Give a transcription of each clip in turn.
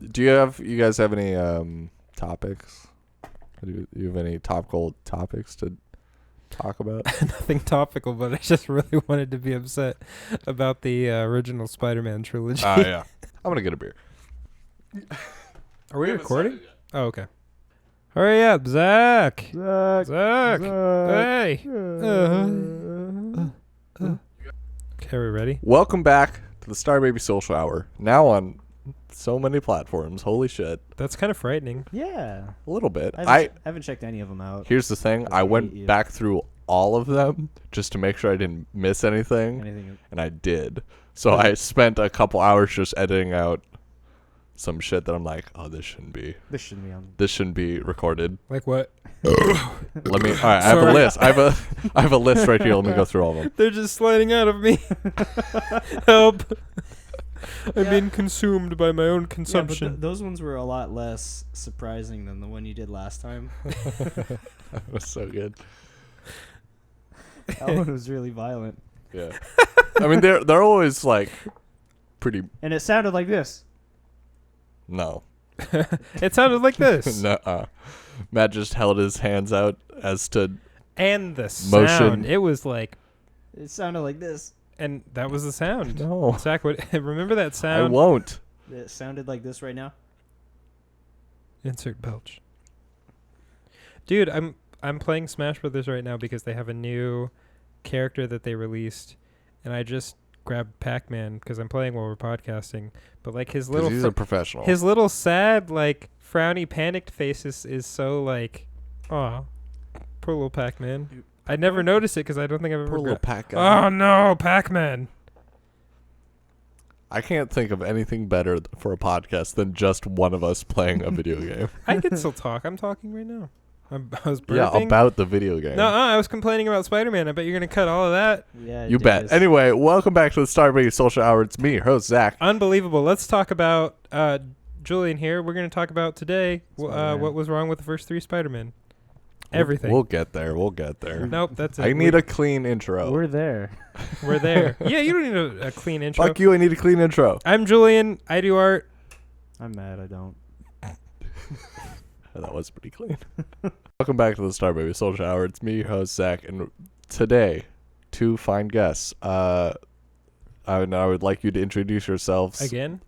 Do you guys have any topics? Do you have any topical topics to talk about? Nothing topical, but I just really wanted to be upset about the original Spider-Man trilogy. Yeah. I'm gonna get a beer. Are we recording? Oh, okay. Hurry up, Zach. Zach. Hey. Okay, are we ready? Welcome back to the Starbaby Social Hour. Now on so many platforms. Holy shit. That's kind of frightening. Yeah. A little bit. I haven't checked any of them out. Here's the thing. I went back through all of them just to make sure I didn't miss anything. And I did. So I spent a couple hours just editing out some shit that I'm like, oh, this shouldn't be recorded. Like what? Let me. All right, I have a list. I have a list right here. Let me go through all of them. They're just sliding out of me. Help! I'm being consumed by my own consumption. Yeah, but those ones were a lot less surprising than the one you did last time. That was so good. That one was really violent. Yeah. I mean, they're always like pretty. And it sounded like this. No. It sounded like this. No. Matt just held his hands out as to. And the motion. sound. It was like. It sounded like this. And that was the sound. No. Zach, remember that sound? I won't. It sounded like this right now. Insert belch. Dude, I'm playing Smash Brothers right now because they have a new character that they released, and I just grabbed Pac-Man because I'm playing while we're podcasting. But like he's a professional. His little sad, like frowny, panicked face is so like, aw, poor little Pac-Man. I never noticed it because I don't think I've ever. Poor little Pac guy. Oh no, Pac-Man! I can't think of anything better for a podcast than just one of us playing a video game. I can still talk. I'm talking right now. I was burping. Yeah, about the video game. No, I was complaining about Spider-Man. I bet you're going to cut all of that. Yeah, you bet. Anyway, welcome back to the Starbaby Social Hour. It's me, your host, Zach. Unbelievable. Let's talk about Julian here. We're going to talk about today what was wrong with the first three Spider-Man. Everything. We'll get there. Nope, that's it. I need a clean intro. We're there. We're there. Yeah, you don't need a clean intro. Fuck you, I need a clean intro. I'm Julian. I do art. I'm mad I don't. That was pretty clean. Welcome back to the Starbaby Social Hour. It's me, your host, Zach, and today, two fine guests. I would like you to introduce yourselves again.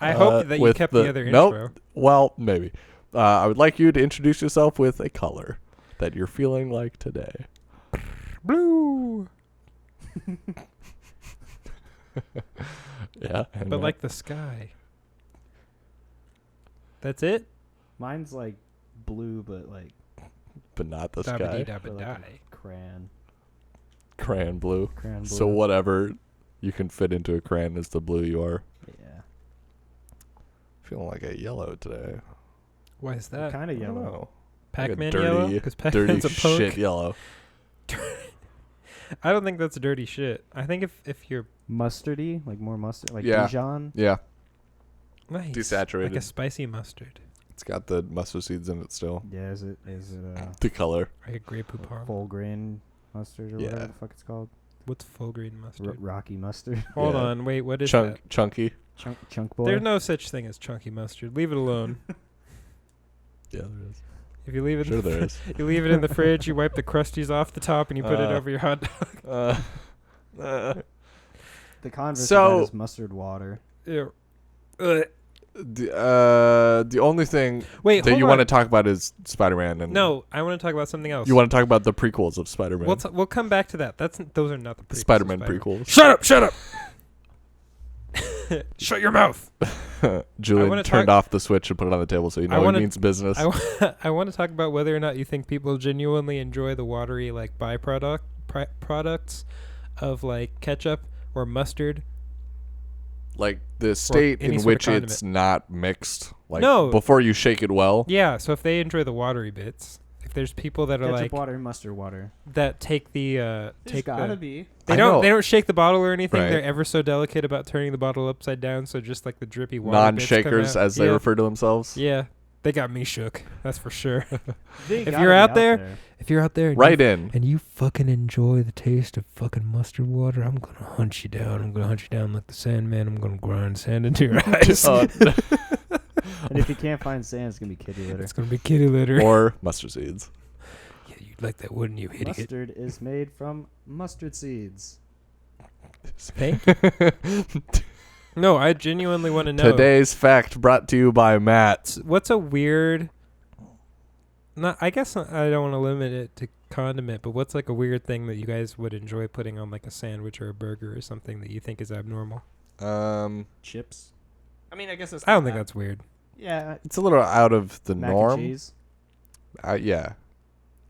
I hope that you kept the other intro. Nope. Well, maybe. I would like you to introduce yourself with a color that you're feeling like today. Blue. Yeah. But like the sky. That's it? Mine's like blue, but not the sky. Like crayon. Crayon blue. Crayon blue. So whatever you can fit into a crayon is the blue you are. Yeah. Feeling like a yellow today. Why is that? Kind of yellow. Pac-Man like yellow? Because Pac-Man's a punk. Shit yellow. I don't think that's dirty shit. I think if you're mustardy, like more mustard, like yeah. Dijon. Yeah. Nice. Desaturated. Like a spicy mustard. It's got the mustard seeds in it still. Yeah, is it the color? Like a Grey Poupon. Full grain mustard or whatever the fuck it's called. What's full grain mustard? Rocky mustard. Hold on, wait, what is that? Chunky. Chunk boy. There's no such thing as chunky mustard. Leave it alone. Yeah, there is. If you leave it, there is. You leave it in the fridge. You wipe the crusties off the top, and you put it over your hot dog. The converse of that is mustard water. Yeah. The only thing that you want to talk about is Spider-Man. And no, I want to talk about something else. You want to talk about the prequels of Spider-Man. We'll come back to that. Those are not the prequels. Spider-Man prequels. Shut up! Shut your mouth. Julian turned off the switch and put it on the table so you know it means business. I want to talk about whether or not you think people genuinely enjoy the watery like products of like ketchup or mustard. Like the state in which it's not mixed. Like no. Before you shake it well. Yeah, so if they enjoy the watery bits. If there's people that are ketchup like water, mustard water. That take the There's gotta be. They don't shake the bottle or anything. Right. They're ever so delicate about turning the bottle upside down, so just like the drippy water. Non-shakers, as they refer to themselves. Yeah, they got me shook. That's for sure. If you're out there, and you fucking enjoy the taste of fucking mustard water, I'm gonna hunt you down. I'm gonna hunt you down like the Sandman. I'm gonna grind sand into your eyes. And if you can't find sand, it's gonna be kitty litter. It's gonna be kitty litter. Or mustard seeds. Yeah, you'd like that, wouldn't you, idiot? Mustard is made from mustard seeds. Thank you. No, I genuinely want to know. Today's fact brought to you by Matt. What's a weird... I guess I don't want to limit it to condiment, but what's like a weird thing that you guys would enjoy putting on like a sandwich or a burger or something that you think is abnormal? Chips. I mean, I guess it's I don't think that's weird. Yeah. It's a little out of the Mac norm. and cheese. Yeah.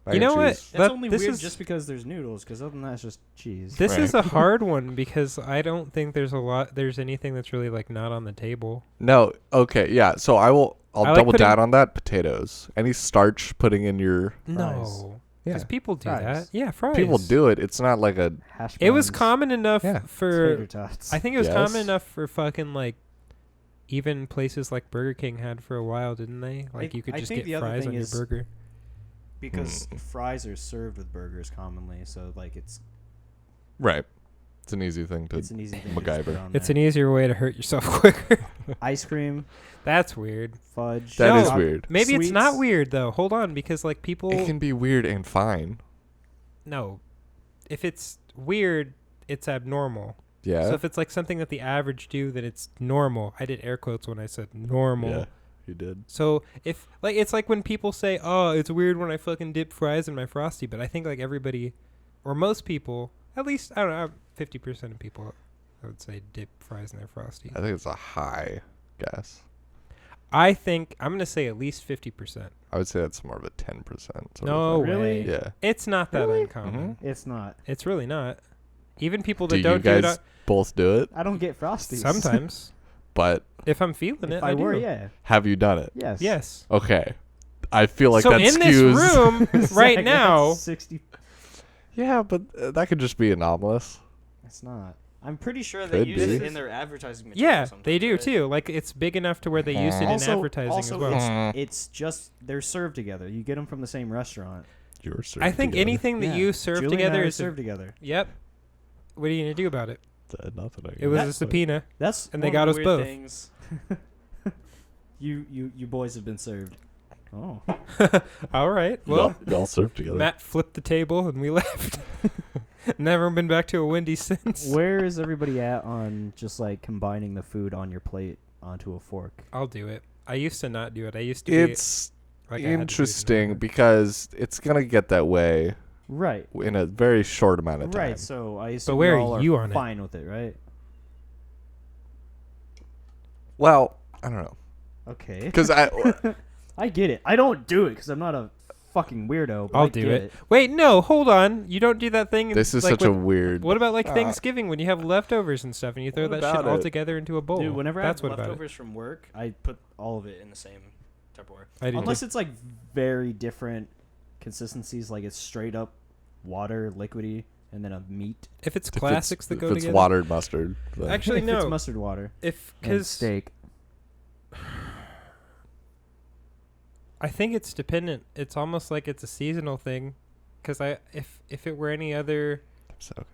Mac You know and what? cheese. That's only weird just because there's noodles, because other than that, it's just cheese. This Right. is a hard one because I don't think there's anything that's really like not on the table. No. Okay. Yeah. So I'll like double putting- down on that. Potatoes. Any starch putting in your. No. Yeah. Because people do Fries. that. Yeah, fries. People do it. It's not like a. Hash It was browns, common enough Yeah. for... tater tots. I think it was common Yes. enough for fucking like... Even places like Burger King had for a while, didn't they? Like you could I just think get the other fries thing on your is- burger. because fries are served with burgers commonly, so like it's Right. It's an easy thing to. an easy thing to just MacGyver. put on It's there. an easier way to hurt yourself quicker. Ice cream, That's weird. fudge. That is No, weird. Maybe it's not Sweets. weird though. Hold on, because like people... It can be weird and fine. No. If it's weird, it's abnormal. Yeah. So if it's like something that the average do, then it's normal. I did air quotes when I said normal. Yeah. You did. So if like it's like when people say, "Oh, it's weird when I fucking dip fries in my Frosty," but I think like everybody, or most people, at least I don't know, 50% of people, I would say dip fries in their Frosty. I think it's a high guess. I think I'm gonna say at least 50%. I would say that's more of a 10%. No Really? way. Yeah. It's not that Really? uncommon. It's not. It's really not. Even people Do that you don't do it guys both do it? I don't get Frosties. sometimes. But If I'm feeling If it, I were, do. yeah. have you done it? Yes. Yes. Okay. I feel like so that in skews. this room right Zach, now, that's 60. Yeah, but that could just be anomalous. It's not. I'm pretty sure Could they use be. it in their advertising material. yeah, sometimes, they do right? too. Like it's big enough to where they use it in Also- advertising also as well. It's just they're served together. You get them from the same restaurant. You're served I think together. anything that Yeah. you serve Julian and I together are is served together. Yep. What are you gonna do about it? Nothing. I It was guess. a subpoena, That's and they One got of us the both. weird things. you boys have been served. Oh. All right. Well, Y'all served together. Matt flipped the table and we left. Never been back to a Wendy's since. Where is everybody at on just like combining the food on your plate onto a fork? I'll do it. I used to not do it. I used to. It's be, like, I had to do it interesting anyway. because it's gonna get that way Right. in a very short amount of time. Right. So I assume where y'all are are you on it? fine with it, right? Well, I don't know Okay. because I I get it. I don't do it because I'm not a fucking weirdo. But I'll I do get it. Wait, no, hold on. You don't do that thing. this is like such a with- weird. What about like Uh, Thanksgiving when you have leftovers and stuff and you throw What that shit about all it? together into a bowl? Dude, whenever I That's have what about it. Leftovers from work, I put all of it in the same Tupperware. I do Unless too. it's like very different consistencies, like it's straight up water, liquidy, and then a meat. If it's if it's- classics that go if it's together. watered mustard. then- Actually, If it's no. mustard water If and because steak. I think it's dependent. It's almost like it's a seasonal thing. Because if it were any other, so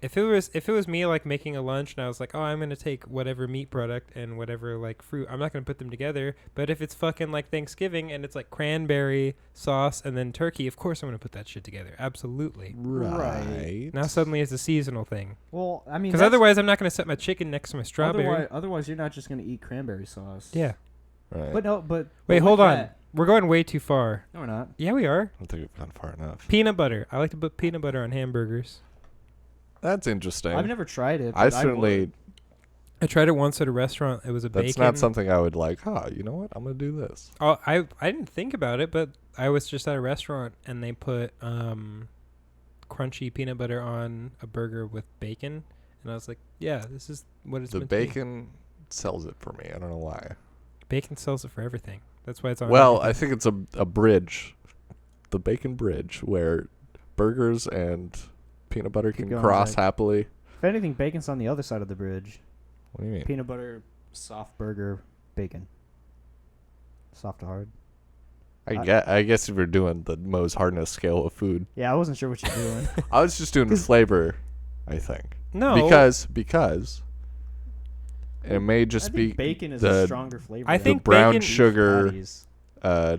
if it was me like making a lunch and I was like, oh, I'm gonna take whatever meat product and whatever like fruit, I'm not gonna put them together. But if it's fucking like Thanksgiving and it's like cranberry sauce and then turkey, of course I'm gonna put that shit together. Absolutely. right. Now suddenly it's a seasonal thing. Well, I mean, Because otherwise I'm not gonna set my chicken next to my strawberry. Otherwise, you're not just gonna eat cranberry sauce. Yeah. Right. But no, but Wait, but hold with on. that- We're going way too far. No, we're not. Yeah, we are. I don't think we've gone far enough. Peanut butter. I like to put peanut butter on hamburgers. That's interesting. I've never tried it. I but certainly. would. I tried it once at a restaurant. It was a That's bacon. not something I would like. You know what? I'm gonna do this. Oh, I didn't think about it, but I was just at a restaurant and they put crunchy peanut butter on a burger with bacon, and I was like, yeah, this is what it's The meant to be. bacon sells it for me. I don't know why. Bacon sells it for everything. That's why it's on. Well, I everything. think it's a bridge, the bacon bridge, where burgers and peanut butter Keep can going, cross Zach. happily. If anything, bacon's on the other side of the bridge. What do you mean? Peanut butter, soft burger, bacon. Soft to hard. I guess if you're doing the Mohs hardness scale of food, Yeah, I wasn't sure what you're doing. I was just doing the 'Cause- flavor. I think no, because It may just be bacon is the a stronger flavor. I than think the brown bacon- sugar patties.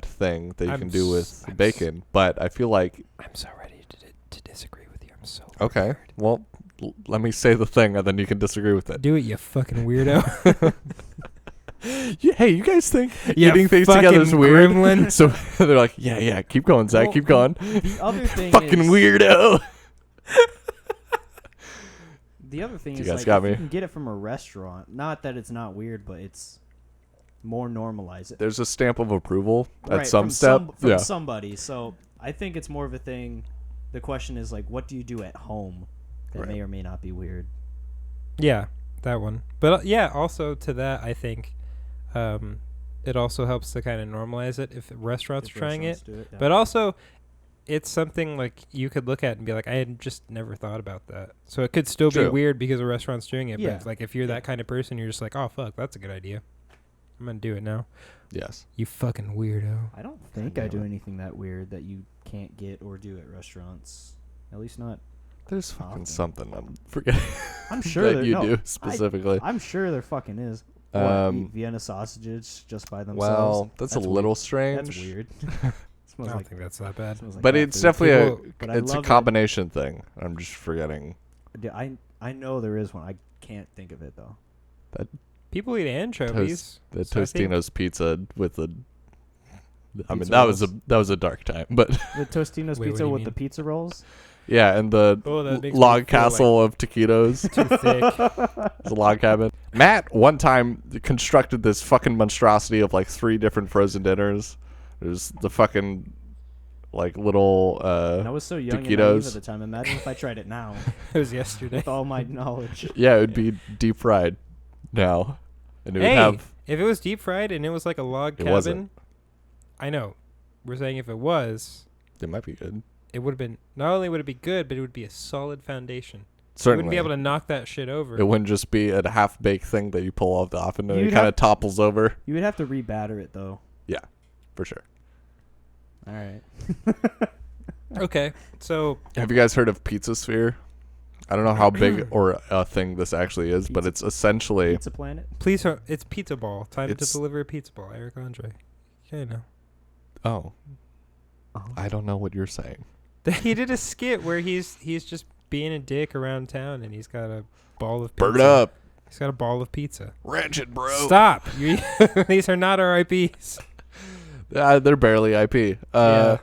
thing that you I'm can do with s- I'm s- bacon. But I feel like I'm so ready to disagree with you. I'm so okay. weird. Well, let me say the thing, and then you can disagree with it. Do it, you fucking weirdo. Hey, you guys think You eating things together is fucking weird? gremlin. So they're like, yeah, keep going, Zach, Well, keep going. The other thing Fucking is, weirdo. The other thing You is guys like got if me. you can get it from a restaurant. Not that it's not weird, but it's more normalized. There's a stamp of approval at Right, some from step. from Yeah. somebody. So I think it's more of a thing. The question is like, what do you do at home that Right. may or may not be weird? Yeah, that one. But yeah, also to that, I think it also helps to kind of normalize it if restaurants If are trying restaurants it. do it, yeah. But also, it's something like you could look at and be like, I had just never thought about that. So it could still be True. weird because a restaurant's doing it. Yeah. But like if you're that kind of person, you're just like, oh fuck, that's a good idea. I'm gonna do it now. Yes. You fucking weirdo. I don't think I do anything that weird that you can't get or do at restaurants. At least not. There's fucking Often. something I'm forgetting. I'm sure that there- you no, do specifically. I'm sure there fucking is. What, eat Vienna sausages just by themselves. Well, that's a little weird. strange. That's weird. I Smells don't like, think that's that bad. smells like But cat it's food. definitely People- But I it's a love it. combination thing. I'm just forgetting. Dude, I know there is one. I can't think of it though. People eat anchovies. The So I think- Tostino's pizza with the. I mean, Pizza that was a dark time, but The Tostino's Wait, what pizza do you with the mean? pizza rolls. yeah, and the Oh, that makes me log feel castle of taquitos. Too thick. It's a log cabin. Matt one time constructed this fucking monstrosity of like 3 different frozen dinners. There's the fucking like little I was so young and naive taquitos. at the time. Imagine if I tried it now It was yesterday. with all my knowledge. Yeah, it would be deep fried now, and it would Hey, have. if it was deep fried and it was like a log It cabin, wasn't. I know. We're saying if it was, It might be good. it would have been. Not only would it be good, but it would be a solid foundation. You Certainly, wouldn't be able to knock that shit over. it wouldn't just be a half baked thing that you pull off the oven and You'd it kind have- of topples over. You would have to rebatter it though. For sure. All right. Okay, so Have you guys heard of Pizza Sphere? I don't know how big or a thing this actually is, but Pizza- it's essentially Pizza Planet. please, it's Pizza Ball. Time It's- to deliver a pizza ball. Eric Andre. Okay, no. oh, I don't know what you're saying. He did a skit where he's just being a dick around town, and he's got a ball of pizza. Bird up, He's got a ball of pizza. ratchet bro. Stop! These are not our IPs. They're barely IP. Yeah.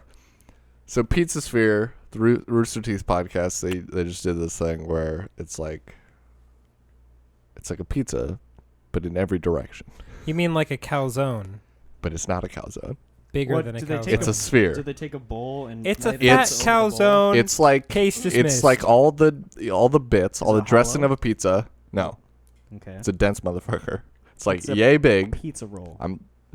So Pizza Sphere, the Rooster Teeth podcast, they just did this thing where it's like a pizza, but in every direction. You mean like a calzone, But it's not a calzone. bigger What, than a do they calzone? take It's a sphere. Do they take a bowl and? It's a lay fat the pizza over the bowl? calzone. It's like Case dismissed. it's like all the bits, all Is the it dressing hollow? of a pizza. No, Okay. it's a dense motherfucker. It's like It's a yay big. Pizza roll.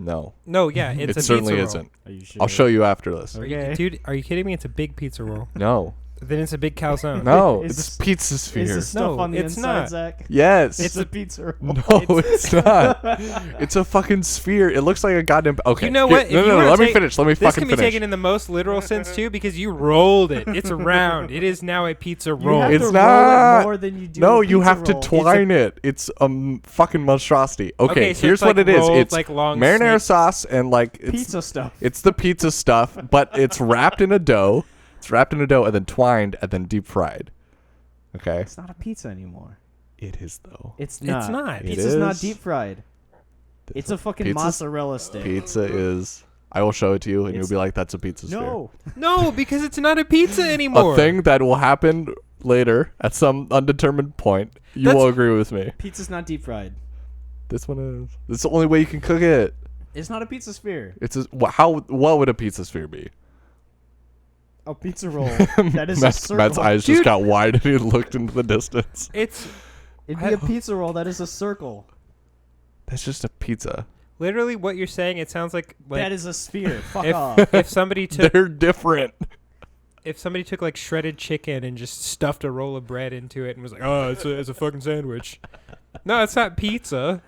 No, No, yeah, it's it a certainly pizza roll. isn't. Are you sure? I'll show you after this. Okay. Dude, are you kidding me? It's a big pizza roll. No, Then it's a big calzone. no, Is it's this- Pizza Is Sphere. the stuff No, on the it's inside, not. Zach? Yes. It's a pizza roll. No, it's not. It's a fucking sphere. It looks like a goddamn. Okay. You know here- what? If No, you no, wanna no. Let me take- finish. Let me This fucking can be finish. taken in the most literal sense too, because you rolled it. It's round. It is now a pizza You roll. have It's to not- roll it more than you do. No, a you pizza have to roll. twine it. It's a fucking monstrosity. Okay, so here's it's like what it is. rolled It's like long marinara snake- sauce and like it's Pizza stuff. it's the pizza stuff, but it's wrapped in a dough. It's wrapped in a dough and then twined and then deep fried. Okay. It's not a pizza anymore. It is though. It's not. It's not. It Pizza's not is. deep fried. It's a fucking Pizza's- mozzarella stick. Pizza is. I will show it to you, and you'll It's- be like, "That's a pizza sphere." No. No, because it's not a pizza anymore. A thing that will happen later at some undetermined point. You That's- will agree with me. Pizza's not deep fried. This one is. It's the only way you can cook it. It's not a pizza sphere. It's a, what would a pizza sphere be? A pizza roll. That is a circle. Matt's eyes Dude. just got wide and he looked into the distance. It's It'd be a pizza roll. That is a circle. That's just a pizza. literally what you're saying. It sounds like That is a sphere. Fuck if, off. if somebody took They're different. like shredded chicken and just stuffed a roll of bread into it and was like, oh, it's a fucking sandwich. No, it's not pizza.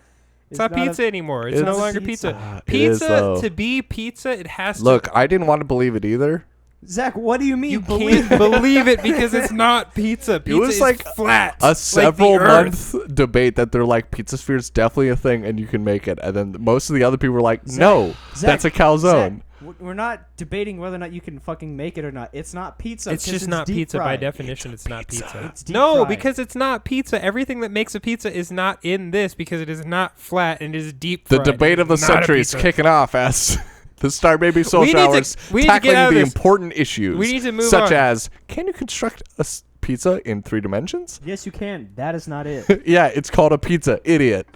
It's not pizza anymore. It's no It's longer pizza. pizza. It is, Pizza though. to be pizza, it has to. Look, I didn't want to believe it either. Zach, what do you mean? You can't believe it because it's not pizza. Pizza was is like flat. A several like the Earth. month debate that they're like, pizza sphere is definitely a thing and you can make it. And then most of the other people were like, no, that's a calzone. Zach, we're not debating whether or not you can fucking make it or not. It's not pizza. It's just not pizza fried. by definition. It's not pizza. It's deep No, fried. because it's not pizza. Everything that makes a pizza is not in this because it is not flat and it is deep The fried. debate It of the is not a century is pizza. kicking off as the Starbaby Social We need to- Hours we need to get tackling out of the this. important issues. We need to move such on. as, can you construct a pizza in 3 dimensions? Yes, you can. That is not it. Yeah, it's called a pizza, idiot.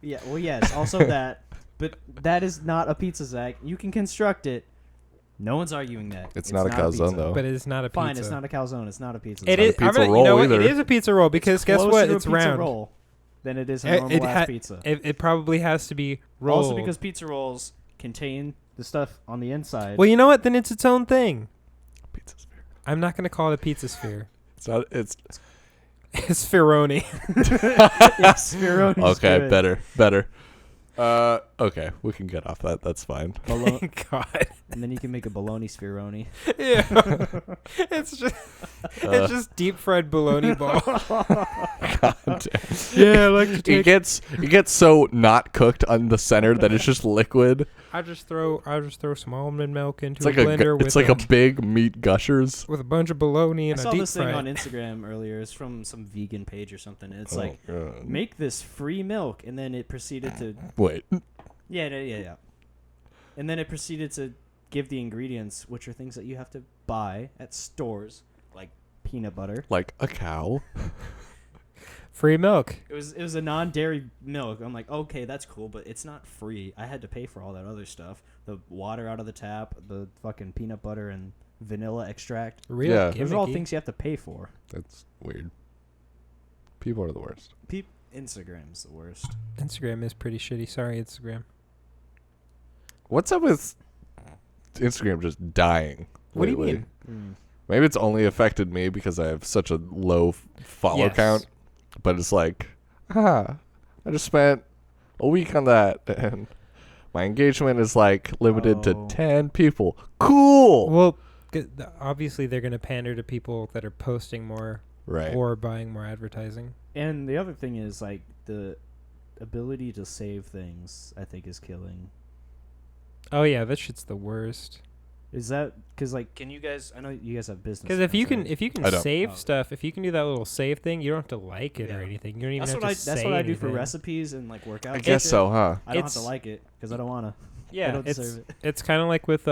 Yeah. Well, yes. Also that, but that is not a pizza, Zach. You can construct it. No one's arguing that. It's not a calzone, pizza. though. But it is not a pizza. Fine, it's not a calzone. It's not a pizza. It not a is. pizza You know roll what? either. It is a pizza roll because guess Closer what? to a It's pizza round. roll than it is a It- normal it ass ha- pizza. It probably has to be rolled. Also, because pizza rolls contain the stuff on the inside. Well, you know what? Then it's its own thing. Pizza sphere. I'm not going to call it a pizza sphere. It's not. It's It's Spheroni. Yes, Spheroni's okay. good. Better. Okay, we can get off that. That's fine. Bolo- God. and then you can make a bologna Spheroni. Yeah. It's just deep fried bologna ball. God damn. Yeah, I like to It take. gets so not cooked on the center that it's just liquid. I just throw some almond milk into It's like a blender with it's like a big meat gushers. with a bunch of bologna I and saw a deep this thing fry. on Instagram earlier. It's from some vegan page or something. It's Oh, like, God. make this free milk, and then it proceeded to Wait. yeah. And then it proceeded to give the ingredients, which are things that you have to buy at stores, like peanut butter. Like a cow. Free milk. It was a non-dairy milk. I'm like, okay, that's cool, but it's not free. I had to pay for all that other stuff. The water out of the tap, the fucking peanut butter and vanilla extract. Real Yeah. Those are all gimmicky. things you have to pay for. That's weird. People are the worst. Instagram's the worst. Instagram is pretty shitty. Sorry, Instagram. What's up with Instagram just dying? What do you lately? mean? Maybe it's only affected me because I have such a low follow Yes. count. But it's like, I just spent a week on that, and my engagement is like limited to Oh. 10 people. Cool. Well, obviously they're going to pander to people that are posting more Right. or buying more advertising. And the other thing is, like, the ability to save things, I think, is killing. Oh yeah, that shit's the worst. Is that because, like, Can you guys? I know you guys have business. Because if you cards, can I don't. save Oh. stuff, if you can do that little save thing, you don't have to like it or Yeah. anything. You don't even that's have what to I say that's what I do for anything. recipes and like workouts. I and guess shit. so, huh? I don't have to It's- like it because I don't want to. I Yeah, don't deserve it. it's kind of like with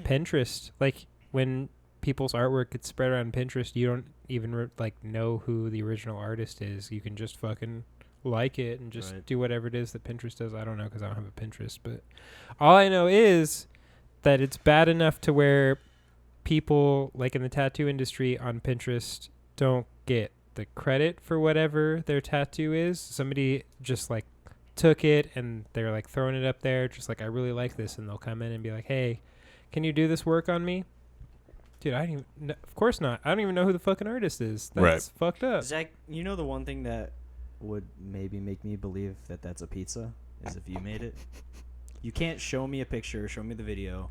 Pinterest. Like when people's artwork gets spread around Pinterest, you don't even know who the original artist is. You can just fucking like it and just Right. do whatever it is that Pinterest does. I don't know because I don't have a Pinterest, but all I know is that it's bad enough to where people like in the tattoo industry on Pinterest don't get the credit for whatever their tattoo is. Somebody just like took it and they're like throwing it up there just like, I really like this, and they'll come in and be like, hey, can you do this work on me? Dude, I don't even no, of course not. I don't even know who the fucking artist is. That's Right. fucked up. Zach, you know the one thing that would maybe make me believe that that's a pizza is if you made it. You can't show me a picture, show me the video,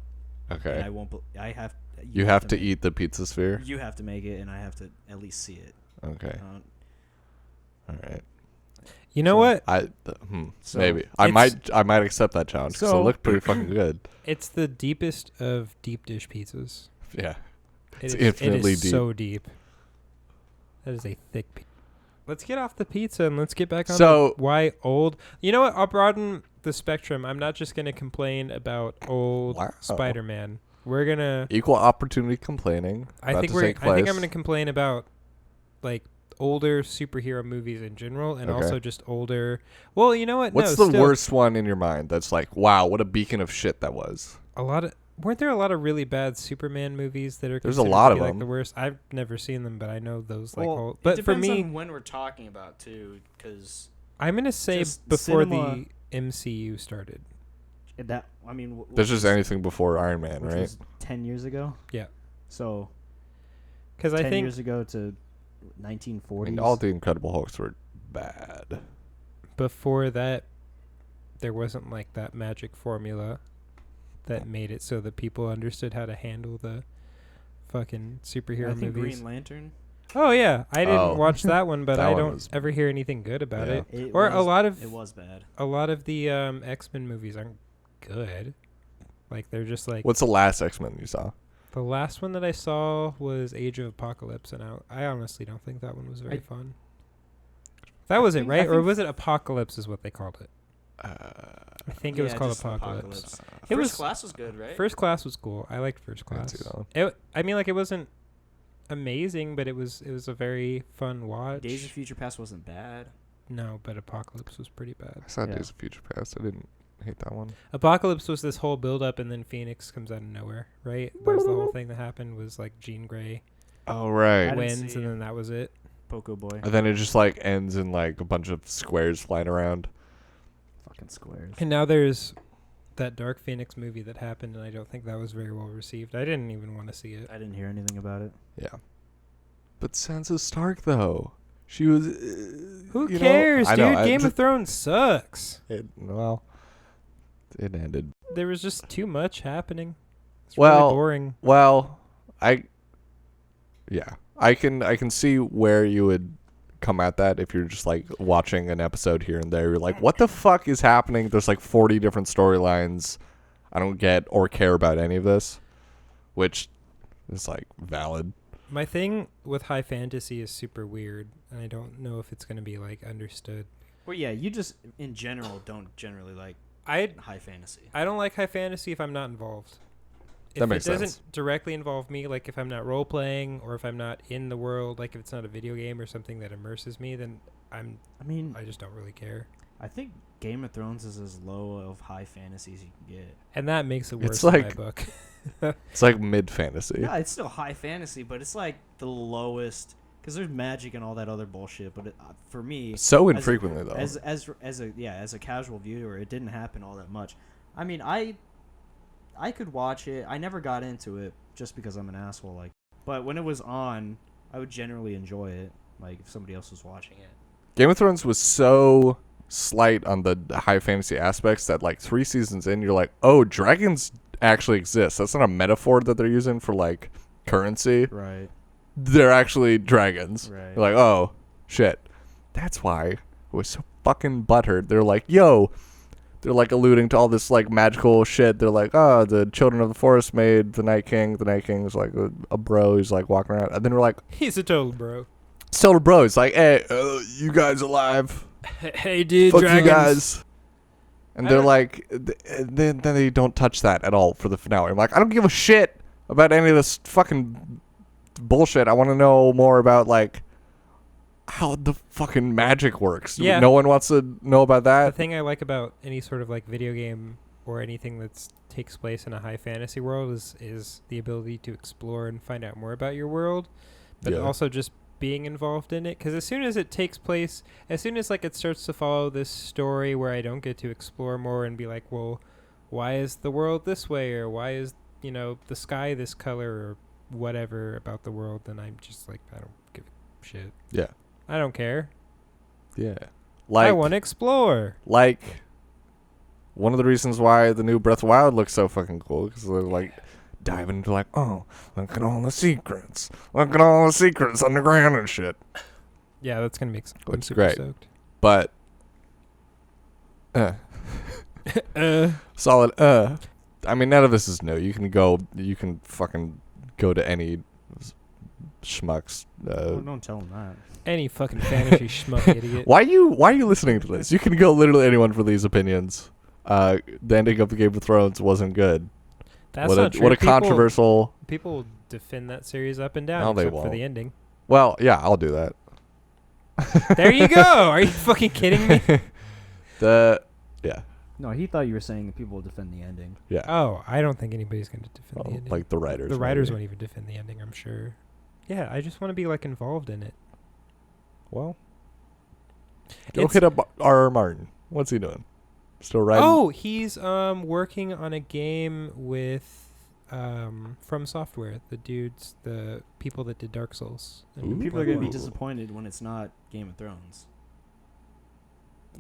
and Okay. I won't. I have. You have to make- eat the pizza sphere? You have to make it, and I have to at least see it. Okay. All right. You know So- what? So Maybe. I it's- might accept that challenge because it So- looked pretty fucking good. It's the deepest of deep dish pizzas. Yeah. It's It infinitely is deep. so deep. That is a thick pizza. Let's get off the pizza and let's get back on So- why old. You know what? I'll broaden the spectrum. I'm not just going to complain about old Wow. Spider-Man. We're going to Equal opportunity complaining. I about think to we're take I think I'm place. going to complain about like older superhero movies in general and Okay. also just older. Well, you know what? What's no, the still, worst one in your mind that's like, wow, what a beacon of shit that was? Weren't there a lot of really bad Superman movies that are There's a considered lot to of be, like them. the worst? I've never seen them, but I know those like Well, whole. It But for depends me, on when we're talking about too, because I'm gonna say Just before cinema- the MCU started. that. I mean, There's just anything before Iron Man, which right? was 10 years ago. Yeah. So Because 10 I think years ago to I 1940s. mean, all the Incredible Hulks were bad. before that, there wasn't like that magic formula. that made it so that people understood how to handle the fucking superhero I think movies. Green Lantern. Oh yeah, I didn't Oh. watch that one, but That I one don't was- ever hear anything good about Yeah. it. Or a lot of It was bad. a lot of the X-Men movies aren't good. Like they're just like What's the last X-Men you saw? the last one that I saw was Age of Apocalypse, and I honestly don't think that one was very fun. That was it, think- right? I Or think- was it Apocalypse? Is what they called it. I think it was called just Apocalypse. It First was Class was good, right? First Class was cool. I liked First I didn't Class. see that one. I mean, like it wasn't amazing, but it was a very fun watch. Days of Future Past wasn't bad. No, but Apocalypse was pretty bad. I saw Yeah. Days of Future Past. I didn't hate that one. Apocalypse was this whole build up, and then Phoenix comes out of nowhere, right? That was the whole thing that happened. Was like Jean Grey Oh right. didn't wins, see and then that was it. Poco Boy. And then it just like ends in like a bunch of squares flying around. Fucking squares. And now there's that Dark Phoenix movie that happened, and I don't think that was very well received. I didn't even want to see it. I didn't hear anything about it. Yeah. But Sansa Stark though, she was. Who you know, cares, I dude? know, Game of Thrones sucks. It ended. There was just too much happening. It's Well, really boring. Well, I can see where you would come at that if you're just like watching an episode here and there. You're like, what the fuck is happening? There's like 40 different storylines. I don't get or care about any of this, which is like valid. My thing with high fantasy is super weird, and I don't know if it's going to be like understood. Well, yeah, you just in general don't generally like I high fantasy. don't like high fantasy if I'm not involved. That If makes it doesn't sense. directly involve me, like if I'm not role playing or if I'm not in the world, like if it's not a video game or something that immerses me, then I mean, I just don't really care. I think Game of Thrones is as low of high fantasy as you can get. And that makes it worse It's in my like- book. It's like mid fantasy. Yeah, it's still high fantasy, but it's like the lowest because there's magic and all that other bullshit. But for me, So as- infrequently though. as a casual viewer, it didn't happen all that much. I mean, I could watch it. I never got into it just because I'm an asshole. Like, but when it was on, I would generally enjoy it. Like if somebody else was watching it. Game of Thrones was so slight on the high fantasy aspects that like 3 seasons in, you're like, oh, dragons actually exist. That's not a metaphor that they're using for like currency. Right. They're actually dragons. Right. You're like, oh, shit. That's why it was so fucking butthurt. They're like, yo. They're like alluding to all this like magical shit. They're like, oh, the children of the forest made the Night King. The Night King is like a bro who's like walking around. And then we're like, He's a total bro. still a bro. It's like, hey, you guys alive? Hey, dude, Fuck dragons. you guys. And I they're don't- like, then they don't touch that at all for the finale. I'm like, I don't give a shit about any of this fucking bullshit. I want to know more about like how the fucking magic works. Yeah. No one wants to know about The that. thing I like about any sort of like video game or anything that takes place in a high fantasy world is the ability to explore and find out more about your world, but Yeah. also just being involved in it. Because as soon as it takes place, as soon as like it starts to follow this story where I don't get to explore more and be like, well, why is the world this way, or why is the sky this color, or whatever about the world, then I'm just like, I don't give a shit. Yeah. I don't care. Yeah. I Like, want to explore. like one of the reasons why the new Breath of the Wild looks so fucking cool, because they're like diving into like, oh, look at all the secrets. Look at all the secrets underground and shit. Yeah, that's gonna make Looks super great. stoked. But solid I mean, none of this is new. You can fucking go to any schmucks Don't tell them that. Any fucking fantasy schmuck idiot. why are you listening to this? You can go literally anyone for these opinions. The ending of the Game of Thrones wasn't good. That's not true. What a controversial. People defend that series up and down, No, they except for won't. the ending. Well, yeah, I'll do that. There you go. Are you fucking kidding me? Yeah. No, he thought you were saying that people will defend the ending. Yeah. Oh, I don't think anybody's going to defend Well, the ending. like the writers. The writers maybe. won't even defend the ending, I'm sure. Yeah, I just want to be like involved in it. Well, go It's- hit up R.R. Martin. What's he doing? Still writing? Oh, he's working on a game with From Software, the people that did Dark Souls. and Ooh. People are going to be Ooh. disappointed when it's not Game of Thrones.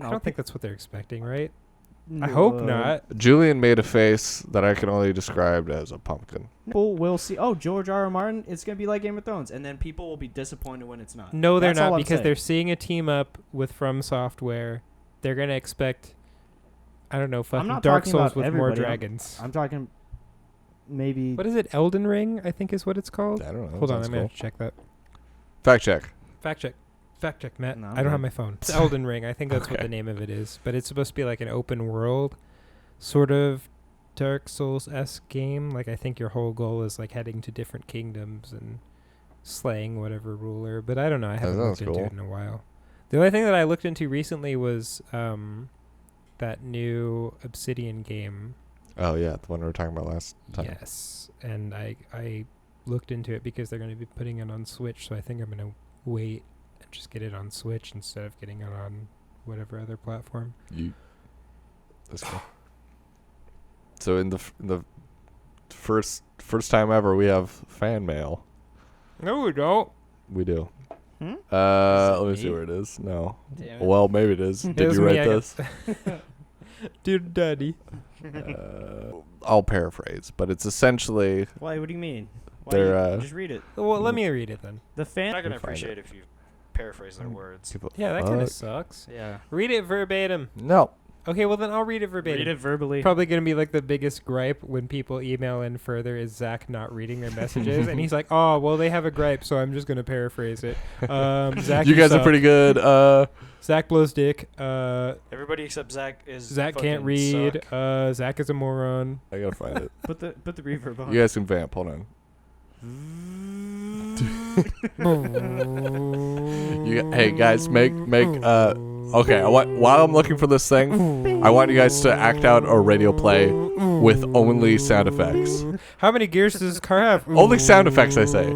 I don't think that's what they're expecting, right? I hope not. Julian made a face that I can only describe as a pumpkin. People will see. Oh, George R.R. Martin. It's gonna be like Game of Thrones, and then people will be disappointed when it's not. No, they're That's all not I'm because saying. they're seeing a team up with From Software. They're gonna expect, I don't know, fucking not Dark talking Souls about with more everybody. dragons. I'm talking. Maybe. What is it? Elden Ring, I think is what it's called. I don't know. Hold on, Sounds I'm gonna cool. have to check that. Fact check. Fact check, Matt. No, I'm I don't good. have my phone. It's Elden Ring. I think that's what Okay. the name of it is. But it's supposed to be like an open world, sort of Dark Souls-esque game. Like I think your whole goal is like heading to different kingdoms and slaying whatever ruler. But I don't know. I haven't sounds looked into cool. it in a while. The only thing that I looked into recently was that new Obsidian game. Oh yeah, the one we were talking about last time. Yes, and I looked into it because they're going to be putting it on Switch, so I think I'm going to wait and just get it on Switch instead of getting it on whatever other platform. That's cool. So in the first time ever, we have fan mail. No, we don't. We do. Hmm? Let me see me? where it is. No. Damn it. Well, maybe it is. It Did was you me, write I got- this? Dear Daddy. I'll paraphrase, but it's essentially Why? What do you mean? Why They're, you, just read it. Well, let me read it then. The I'm fan. not gonna We'll find appreciate if you paraphrase their words. people. Yeah, that kind of Fuck. sucks. Yeah. Read it verbatim. No. Okay, well then I'll read it verbatim. Read it verbally. Probably going to be like the biggest gripe when people email in further is Zach not reading their messages. And he's like, oh, well, they have a gripe, so I'm just going to paraphrase it. Zach, You guys are suck. pretty good. Zach blows dick. Everybody except Zach is. Zach can't fucking read. suck. Zach is a moron. I gotta find it. Put the reverb on. You guys can vamp. Hold on. Hey guys, make okay. While I'm looking for this thing, I want you guys to act out a radio play with only sound effects. How many gears does this car have? Only sound effects, I say.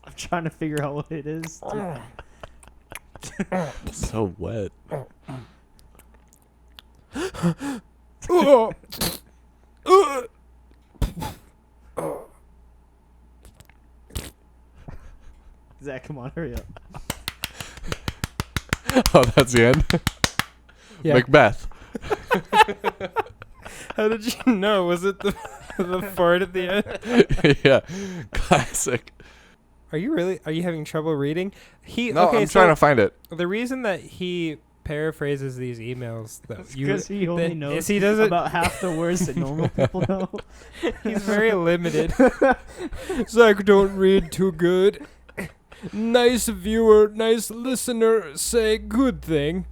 I'm trying to figure out what it is. It's so wet. Zach, come on, hurry up. Oh, that's the end. Yeah. Macbeth. How did you know? Was it the fart at the end? Yeah, classic. Are you having trouble reading? No, I'm trying to find it. The reason that he paraphrases these emails that Because he only that knows is he doesn't about half the words that normal people know. he's very limited. Zach don't read too good. Nice viewer, nice listener, say good thing.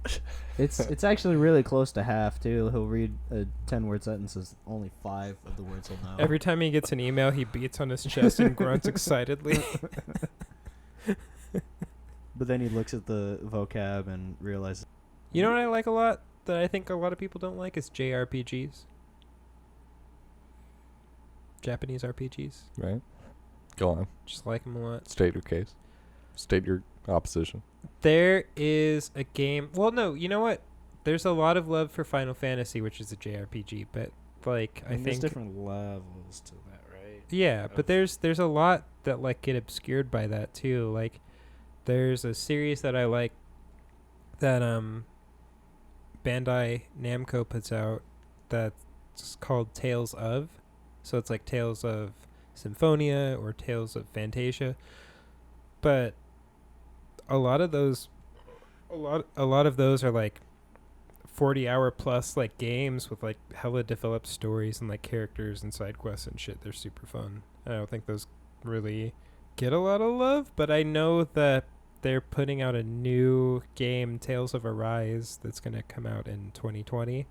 It's actually really close to half too. He'll read a 10-word sentence. Only 5 of the words he'll know. Every time he gets an email, he beats on his chest and grunts excitedly. But then he looks at the vocab and realizes. You know what I like a lot that I think a lot of people don't like is JRPGs. Japanese RPGs. Right. Go on. Just like them a lot. State your case. State your opposition. There is a game. Well, no, you know what? There's a lot of love for Final Fantasy, which is a JRPG, but like I There's think different levels to that, right? yeah, but there's a lot that like get obscured by that too. Like there's a series that I like that Bandai Namco puts out that's called Tales of. So it's like Tales of Symphonia or Tales of Fantasia. But a lot of those are like 40-hour plus like games with like hella developed stories and like characters and side quests and shit. They're super fun. I don't think those really get a lot of love, but I know that they're putting out a new game, Tales of Arise, that's going to come out in 2020.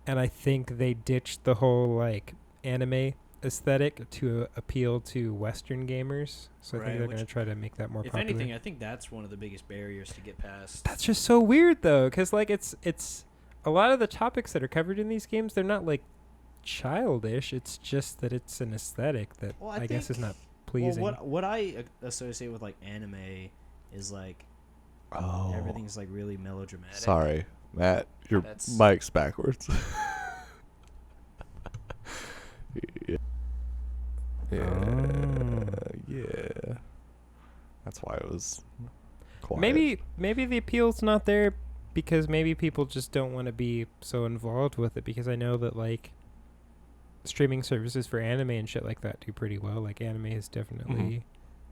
And I think they ditched the whole like anime aesthetic to appeal to Western gamers. So I Right, think they're which- going to try to make that more If popular. anything, I think that's one of the biggest barriers to get past. That's just so weird though, because like it's a lot of the topics that are covered in these games, they're not like childish. It's just that it's an aesthetic that Well, I guess is not pleasing. Well, what I associate with like anime is like Oh. everything's like really melodramatic. Sorry, Matt. Your That's- mic's backwards. Yeah. That's why it was quiet. Maybe the appeal's not there because maybe people just don't want to be so involved with it, because I know that like streaming services for anime and shit like that do pretty well. Like anime has definitely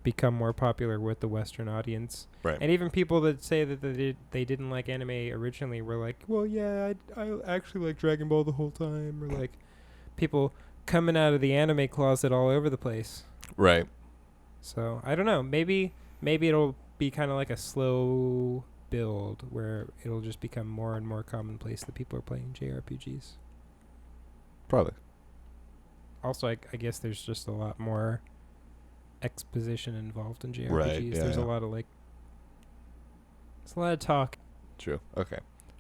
become more popular with the Western audience. Right. And even people that say that they didn't like anime originally were like, well, yeah, I actually like Dragon Ball the whole time. Or like people coming out of the anime closet all over the place. Right. So I don't know. Maybe it'll be kind of like a slow build where it'll just become more and more commonplace that people are playing JRPGs. Probably. Also, I guess there's just a lot more exposition involved in JRPGs. Right, There's a yeah. lot of like, it's a lot of talk. True. Okay.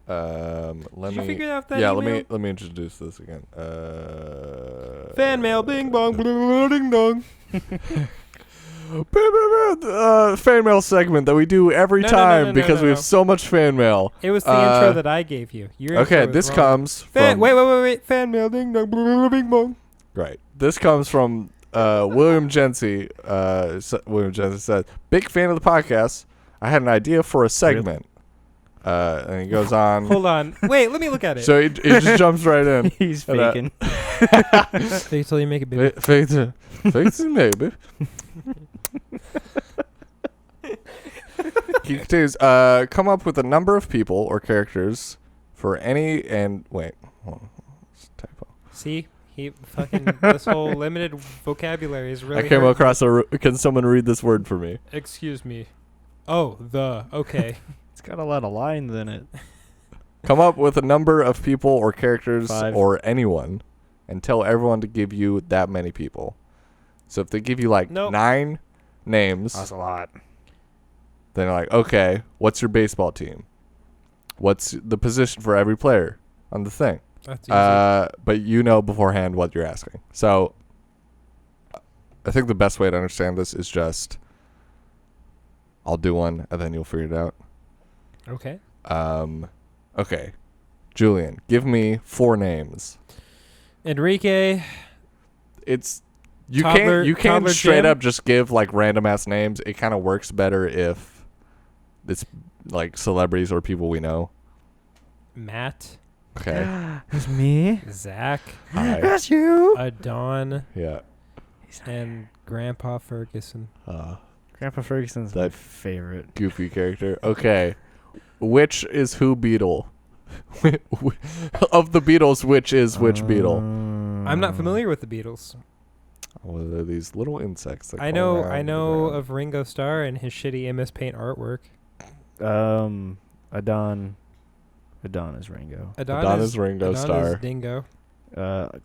Let Did me you figure out that Yeah, email? let me introduce this again. Fan mail, bing bong, ding dong. Fan mail segment that we do every No, time because we no. have so much fan mail. It was the intro that I gave you. Your intro Okay, was this wrong. comes Fan, from wait. Fan mail, ding dong, bing bong. right. This comes from William Jency. William Jency says, "Big fan of the podcast. I had an idea for a segment." And he goes on. Hold on. Wait, let me look at it. So he just jumps right in. He's And, faking. Fake till you make it big. Fake to maybe. He continues, come up with a number of people or characters for any and wait, hold on, it's a typo. See, he fucking this whole limited vocabulary is really. I came hurting. across can someone read this word for me? Excuse me. Oh, okay. It's got a lot of lines in it. Come up with a number of people or characters 5. or anyone and tell everyone to give you that many people. So if they give you like Nope. 9 names, That's a lot. then they're like, okay, what's your baseball team? What's the position for every player on the thing? That's easy. But you know beforehand what you're asking. So I think the best way to understand this is just I'll do one and then you'll figure it out. Okay. Okay. Julian, give me 4 names. Enrique. It's you Toddler- can't Toddler straight Jim? up just give like random ass names. It kind of works better if it's like celebrities or people we know. Matt. Okay. It's me. Zach. Hi. That's you. Adon. Yeah. And Grandpa Ferguson. Grandpa Ferguson's my That favorite. goofy character. Okay. Which is who Beetle? Of the Beatles, which is which Beetle? I'm not familiar with the Beatles. What are these little insects? That I crawl know around the ground? of Ringo Starr and his shitty MS Paint artwork. Adon is Ringo. Adon is Ringo Adon Starr. is Dingo.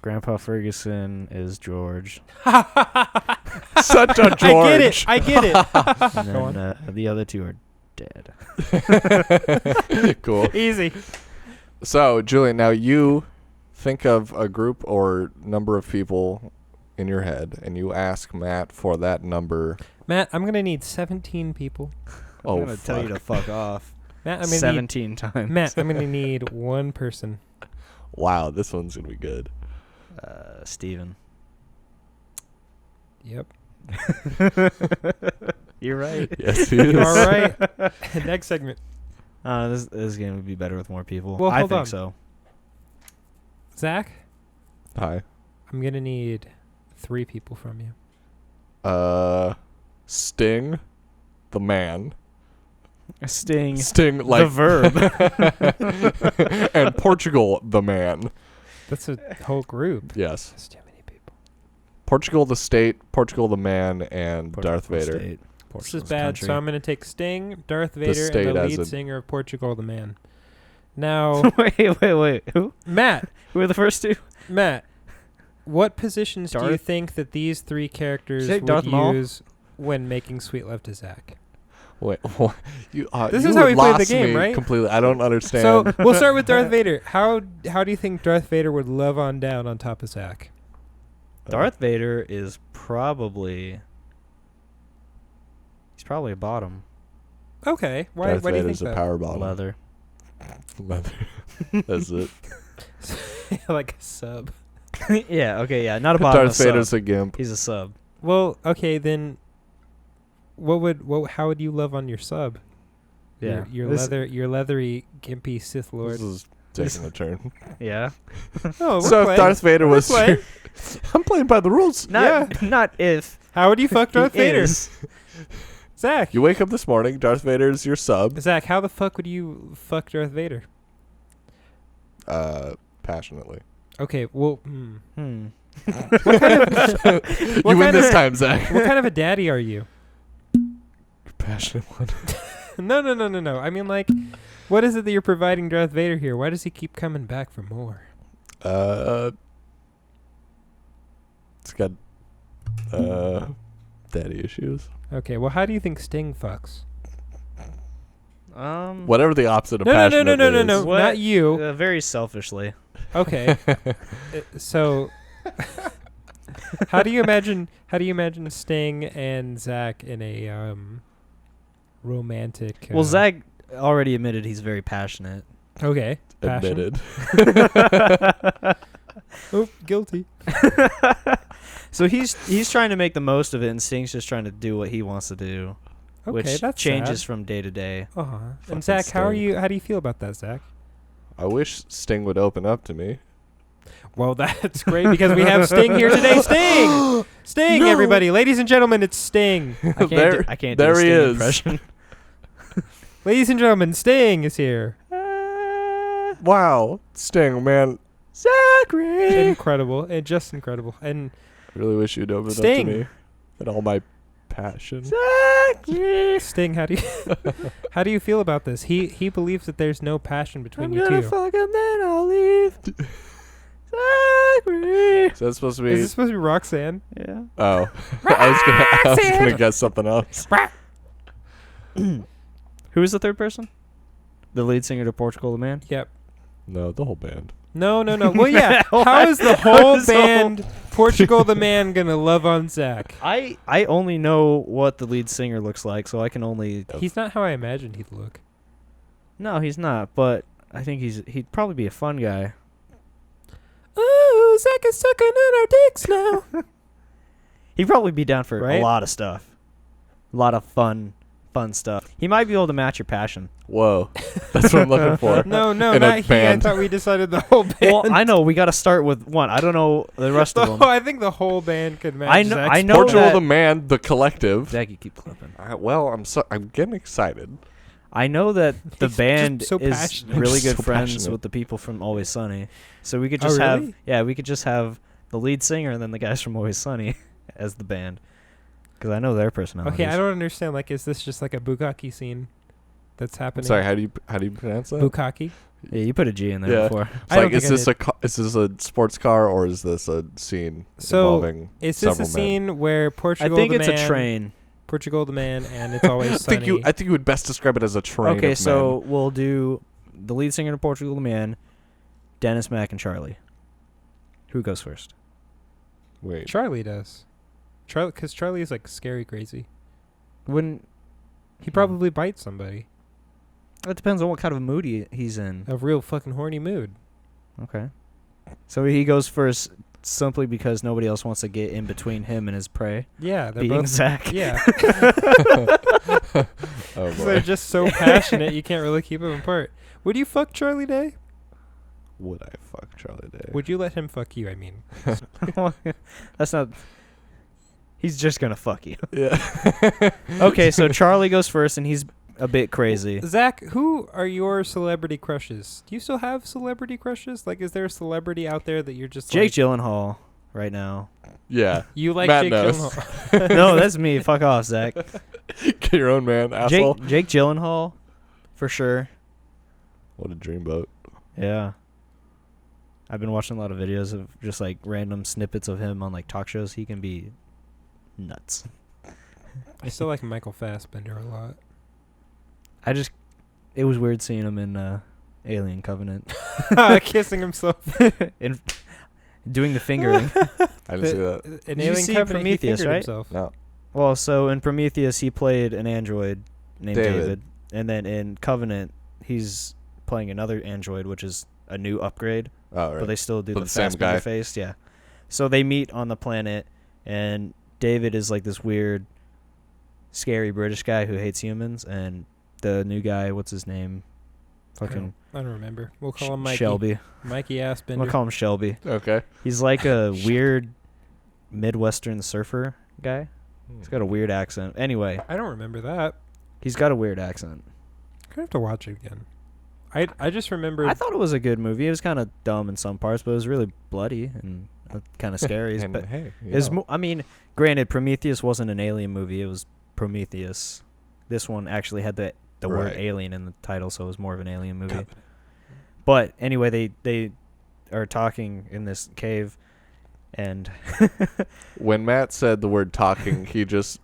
Grandpa Ferguson is George. Such a George. I get it. And Go then the other 2 are dead. Cool. Easy. So, Julian, now you think of a group or number of people in your head, and you ask Matt for that number. Matt, I'm gonna need 17 people. Oh, I'm gonna tell you to fuck off. Matt, I'm gonna 17 times. need Matt. I'm gonna need one person. Wow, this one's going to be good. Steven. Yep. You're right. Yes, he is. All right. Next segment. This game would be better with more people. Well, I hold think on. so. Zach, Hi. I'm gonna need 3 people from you. Sting, the man. Sting. Sting, like the verb. and Portugal, the man. That's a whole group. Yes. That's too many people. Portugal, the state, Portugal, the man, and Darth Vader. State. This is Portugal's bad. country. So I'm gonna take Sting, Darth Vader, state and the as lead a- singer of Portugal the Man. Now, wait. Who? Matt, Who are the first 2? Matt, what positions do you Darth- think that these 3 characters Did you say would Darth Maul? use when making Sweet Love to Zach? Wait, what? This you is how we play the lost game, me right? Completely. I don't understand. So we'll start with Darth Vader. How do you think Darth Vader would love on down on top of Zach? Darth Vader is probably. He's probably a bottom. Okay, why? Darth Why do you Vader's think a that? power bottom. Leather. Leather. That's it. Like a sub. Yeah. Okay. Yeah. Not a bottom. Darth a Vader's sub. a gimp. He's a sub. Well, okay then. How would you love on your sub? Yeah. Your leathery, gimpy Sith Lord. This is taking a turn. Yeah. Oh, So if Darth Vader was, playing. I'm playing by the rules. Not if. How would you fuck Darth he Vader? is. Zach. You wake up this morning, Darth Vader's your sub. Zach, how the fuck would you fuck Darth Vader? Passionately. Okay, well, You win this time, Zach. what kind of a daddy are you? Passionate one. No. I mean, like, what is it that you're providing Darth Vader here? Why does he keep coming back for more? It's got daddy issues. Okay, well, how do you think Sting fucks? Whatever the opposite of No, passionate no, is. not you. Very selfishly. Okay, so how do you imagine Sting and Zach in a romantic? Well, Zach already admitted he's very passionate. Okay, passion. Admitted. Oh, guilty. So he's trying to make the most of it, and Sting's just trying to do what he wants to do, Okay, which that's changes sad. from day to day. Uh-huh. Fucking And Zach, how Sting. do you feel about that, Zach? I wish Sting would open up to me. Well, that's great because we have Sting here today. Sting, Sting, No. everybody, ladies and gentlemen, it's Sting. I can't do there a he Sting is. impression. Ladies and gentlemen, Sting is here. Wow, Sting, man. Zachary. Incredible, and just incredible. And I really wish you'd open Sting. up to me. And all my passion. Sting, how do you feel about this? He believes that there's no passion between you two. fuck him, then I'll leave. Zachary. Is that supposed to be? Is this supposed to be Roxanne? Yeah. Oh, I was gonna guess something else. Who is the third person? The lead singer to Portugal the Man? Yep. No, the whole band. No. Well, yeah. How is the whole band Portugal the Man gonna love on Zach? I only know what the lead singer looks like, so I can only... He's not how I imagined he'd look. No, he's not, but I think he'd probably be a fun guy. Ooh, Zach is sucking on our dicks now. He'd probably be down for Right? a lot of stuff. A lot of fun stuff. He might be able to match your passion. Whoa, that's what I'm looking for. No, In a not he. I band. thought we decided the whole band. Well, I know we got to start with one. I don't know the rest of them. I think the whole band could match. I know- Zach's I know Portugal that- the Man, the collective. Zach, you keep clipping. Well, I'm getting excited. I know that the He's band just so is passionate. really So good friends passionate. with the people from Always Sunny. So we could Oh, just really? we could just have the lead singer and then the guys from Always Sunny as the band. Because I know their personalities. Okay, I don't understand. Like, is this just like a bukkake scene that's happening? Sorry, how do you pronounce that? Bukkake. Yeah, you put a G in there Yeah. before. It's I don't like, is think I this is this a sports car or is this a scene So, involving Is this a several men? scene where I Portugal think the it's Man, a train. Portugal the Man, and it's always I sunny? think you would best describe it as a train. Okay, of so we'll do the lead singer of Portugal the Man, Dennis, Mac, and Charlie. Who goes first? men. Wait, Charlie does. Because Charlie is like scary crazy. Wouldn't He probably bites somebody. It depends on what kind of mood he's in. A real fucking horny mood. Okay. So he goes first simply because nobody else wants to get in between him and his prey. Yeah, they're Being both. Zach. Yeah, oh they're boy, just so passionate you can't really keep them apart. Would you fuck Charlie Day? would I fuck Charlie Day? Would you let him fuck you? I mean, That's not... He's just going to fuck you. Yeah. Okay, so Charlie goes first, and he's a bit crazy. Zach, who are your celebrity crushes? Do you still have celebrity crushes? Like, is there a celebrity out there that you're just Jake like, Gyllenhaal right now. Yeah. you like Matt Jake knows. Gyllenhaal? No, that's me. Fuck off, Zach. Get your own man, asshole. Jake Gyllenhaal, for sure. What a dreamboat. Yeah. I've been watching a lot of videos of just like random snippets of him on like talk shows. He can be nuts. I still like Michael Fassbender a lot. It was weird seeing him in Alien Covenant. Kissing himself. in doing the fingering. I didn't see that. In Did you Alien see Covenant, he Prometheus, fingered right? himself. No. Well, so in Prometheus he played an android named David. David. And then in Covenant he's playing another android, which is a new upgrade. Oh, right. But they still do But the the same Fassbender guy. face, yeah. So they meet on the planet, and David is like this weird, scary British guy who hates humans, and the new guy, what's his name? Fucking I don't remember. We'll call him Mikey. Shelby. Mikey Assbender. I'm gonna call him Shelby. Okay. He's like a weird Midwestern surfer guy. He's got a weird accent. Anyway, I don't remember that. he's got a weird accent. I'm gonna have to watch it again. I just remember. I thought it was a good movie. It was kind of dumb in some parts, but it was really bloody and kind of scary. And but hey, I mean, granted, Prometheus wasn't an alien movie. It was Prometheus. This one actually had the word Right. alien in the title, so it was more of an alien movie. But anyway, they are talking in this cave, and when Matt said the word talking, he just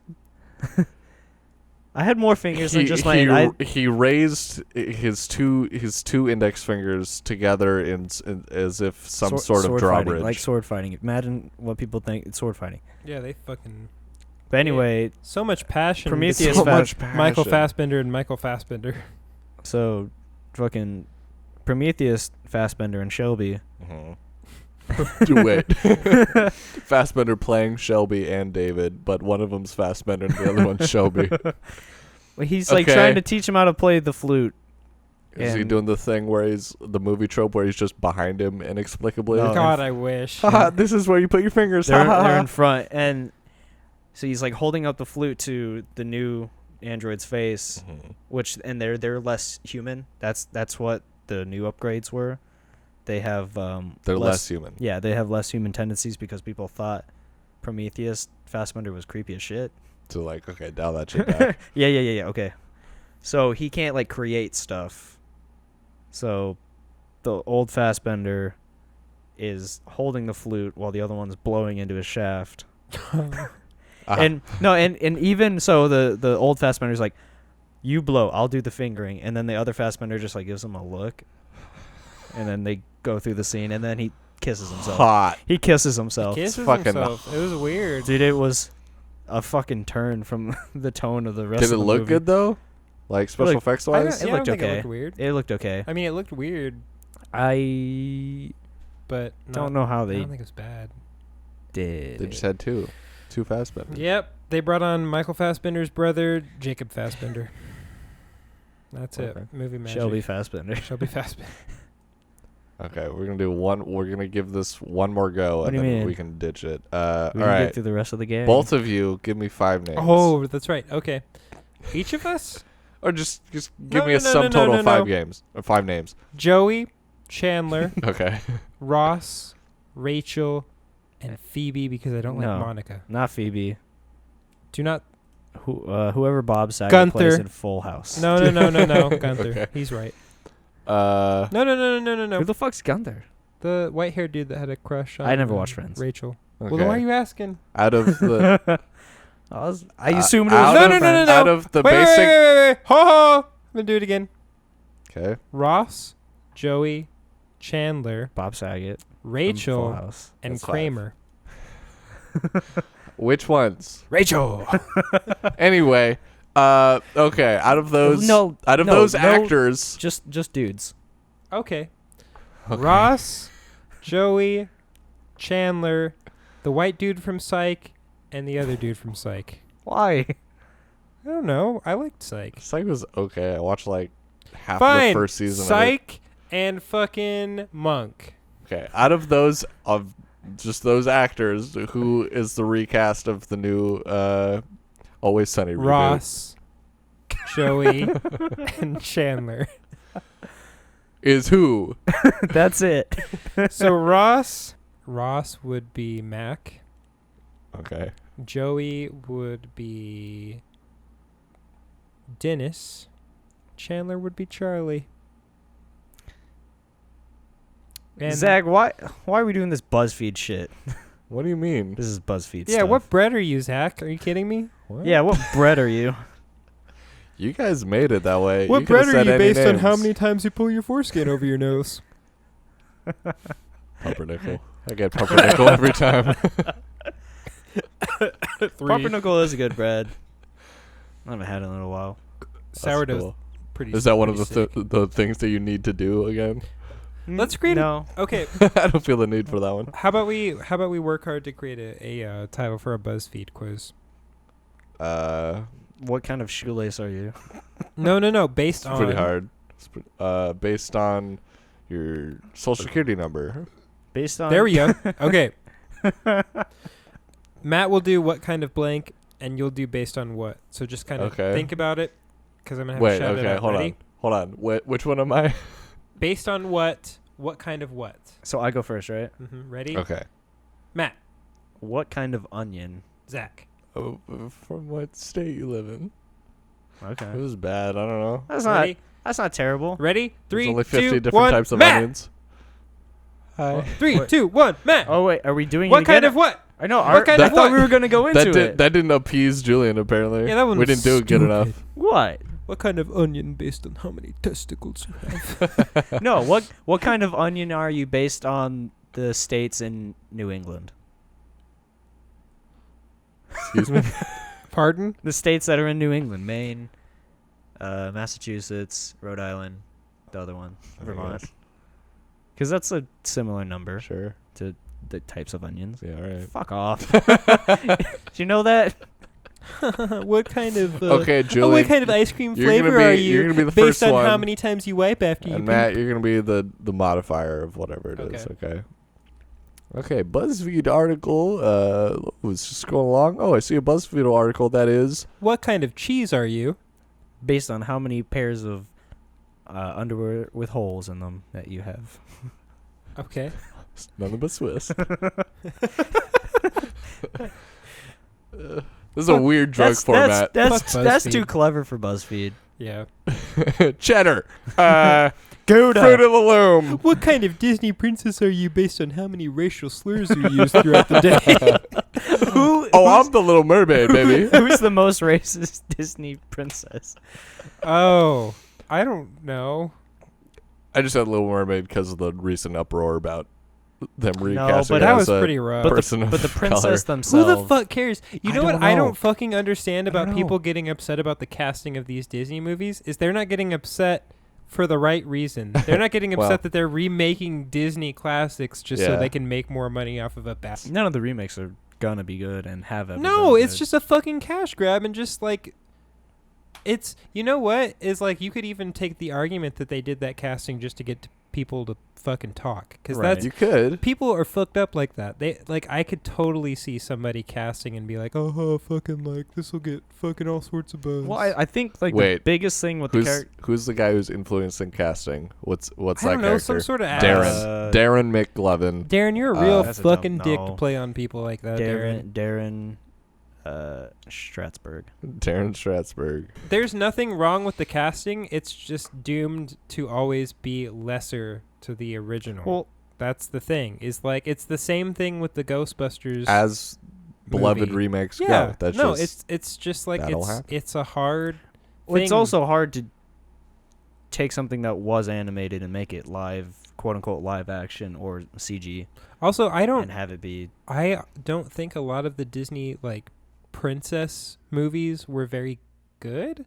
I had more fingers than just my. he raised his two index fingers together in as if some sort of sword drawbridge. fighting, like sword fighting. Imagine what people think it's sword fighting. Yeah, they fucking. But anyway, So much passion. Prometheus between so much Michael passion. Fassbender and Michael Fassbender. so fucking Prometheus, Fassbender, and Shelby. Do it. Fassbender playing Shelby and David, but one of them's Fassbender and the other one's Shelby. Well, he's like Okay. trying to teach him how to play the flute. Is he And- doing the thing where he's the movie trope where he's just behind him inexplicably? No. God, I wish. Haha, this is where you put your fingers. They're in front, and so he's like holding up the flute to the new android's face, and they're less human. That's what the new upgrades were. They have They're less human. Yeah, they have less human tendencies because people thought Prometheus Fassbender was creepy as shit. So like, okay, dial that shit back. Yeah. Okay. So he can't like create stuff. So the old Fassbender is holding the flute while the other one's blowing into his shaft. And even so the old Fassbender's like, you blow, I'll do the fingering, and then the other Fassbender just like gives him a look. And then they go through the scene, and then he kisses himself. Hot. He kisses himself. Kisses fucking himself. It was weird. Dude, it was a fucking turn from the tone of the rest Did of it the look movie. good though? Like special Look, effects I wise? don't, It yeah, I looked don't think okay. it looked weird. It looked okay. I mean, it looked weird, I but don't know how I they don't think it was bad. did. They just had two Fassbenders. Yep, they brought on Michael Fassbender's brother, Jacob Fassbender. That's Okay. it. Movie magic. Shelby Fassbender. Shelby Fassbender. Okay, we're gonna do one. We're gonna give this one more go, What and do you then mean? we can ditch it. We All can right, get through the rest of the game. both of you, give me 5 names. Oh, that's right. Okay, each of us: or just give No, me a no, no, sum no, total no, of no. 5 games or 5 names. Joey, Chandler, Okay. Ross, Rachel, and Phoebe. Because I don't No. like Monica. Not Phoebe. Do not. Whoever Bob Saget Gunther. plays in Full House. No. Gunther. Okay. He's right. Uh, No. Who the fuck's Gunther? The white-haired dude that had a crush on. I never watched Friends. Rachel. okay. Well, then why are you asking? Out of the I assumed it was out No, of, no, no, no, no. out of the wait, basic. Wait. Ho ho. I'm gonna do it again. Okay. Ross, Joey, Chandler, Bob Saget. from Full Rachel, House. and That's 5. Kramer. Which ones? Rachel. Anyway, okay. Out of those, No, those no. actors, Just dudes. Okay. Okay. Ross, Joey, Chandler, the white dude from Psych, and the other dude from Psych. Why? I don't know. I liked Psych. Psych was okay. I watched like half of Fine. the first season. Of it. Psych and fucking Monk. Okay, out of those just those actors, who is the recast of the new Always Sunny reboot? Ross, Joey, and Chandler. Is who? That's it. So Ross would be Mac. Okay. Joey would be Dennis. Chandler would be Charlie. And Zach, why are we doing this BuzzFeed shit? What do you mean? This is BuzzFeed yeah, stuff. what bread are you, Zach? Are you kidding me? What? Yeah, what bread are you? You guys made it that way. What you could've bread are said you any based on how names. many times you pull your foreskin over your nose? Pumpernickel. I get pumpernickel every time. 3. Pumpernickel is a good bread. I haven't had it in a little while. That's Sourdough's cool. pretty. Is that one of pretty the sick. the things that you need to do again? Let's create no. Okay. I don't feel the need for that one. How about we work hard to create a title for a BuzzFeed quiz? What kind of shoelace are you? No. Based It's on pretty hard. It's based on your social security number. Based on. There we go. Okay. Matt will do what kind of blank, and you'll do based on what. So just kind of think about it, because I'm gonna have to shout it out. Hold on. Which one am I? Based on what? What kind of what? So I go first, right? Ready? Okay. Matt. What kind of onion? Zach. Oh, from what state you live in? Okay. It was bad. I don't know. That's not terrible. Ready? There's 3, only 50 2, different 1, types of Matt! onions. Hi. 3, 2, 1, Matt. Oh wait, are we doing What it again? kind of what? I know. What kind I of thought what? we were gonna go into it. That didn't appease Julian apparently. Yeah, that one we was didn't do it good stupid. enough. What? What kind of onion based on how many testicles you have? No. What kind of onion are you based on the states in New England? Excuse me. Pardon? The states that are in New England: Maine, Massachusetts, Rhode Island, the other one, Vermont. Because that's a similar number Sure. to the types of onions. Yeah. All right. Fuck off. Do you know that? What kind of Okay, Julian. what kind of ice cream you're gonna flavor be- are you're you? gonna be the based first on one. how many times you wipe after you And poop? Matt, you're gonna be the modifier of whatever it is. Okay. Okay. BuzzFeed article. Was just scrolling along. Oh, I see a BuzzFeed article that is. What kind of cheese are you? Based on how many pairs of underwear with holes in them that you have. Okay. Nothing but Swiss. This is a weird drug format. That's BuzzFeed. too clever for BuzzFeed. Yeah. Cheddar. Gouda. Fruit of the Loom. What kind of Disney princess are you based on how many racial slurs you use throughout the day? I'm the Little Mermaid, baby. Who's the most racist Disney princess? Oh, I don't know. I just said Little Mermaid because of the recent uproar about them recasting but her That as was a pretty rough. person But the of color. princess Who themselves. the fuck cares? You I know what don't I know. don't fucking understand I about don't people know. getting upset about the casting of these Disney movies is they're not getting upset for the right reason. They're not getting Well- upset that they're remaking Disney classics just so Yeah. they can make more money off of a bad. None of the remakes are gonna be good and have ever No, been it's good. just a fucking cash grab and just like it's you know what is like you could even take the argument that they did that casting just to get people to fucking talk because Right. that's You could. people are fucked up like that. They like I could totally see somebody casting and be like, oh fucking like this will get fucking all sorts of buzz. Well, I think like the Wait, biggest thing with the character. Who's the guy who's influencing casting? What's I that don't know, character? some sort of Darren. ass. Darren McLovin. Darren, you're a real That's a fucking dumb- dick no. to play on people like that, Darren. Darren Stratsburg. Darren Stratsburg. There's nothing wrong with the casting. It's just doomed to always be lesser to the original. Well, That's the thing. Is like it's the same thing with the Ghostbusters. As beloved movie. remakes Yeah, go. That's no, just, it's just like that'll happen. it's a hard. well, it's thing. also hard to take something that was animated and make it live, quote unquote, live action or CG, Also, I and have it be. don't think a lot of the Disney like princess movies were very good.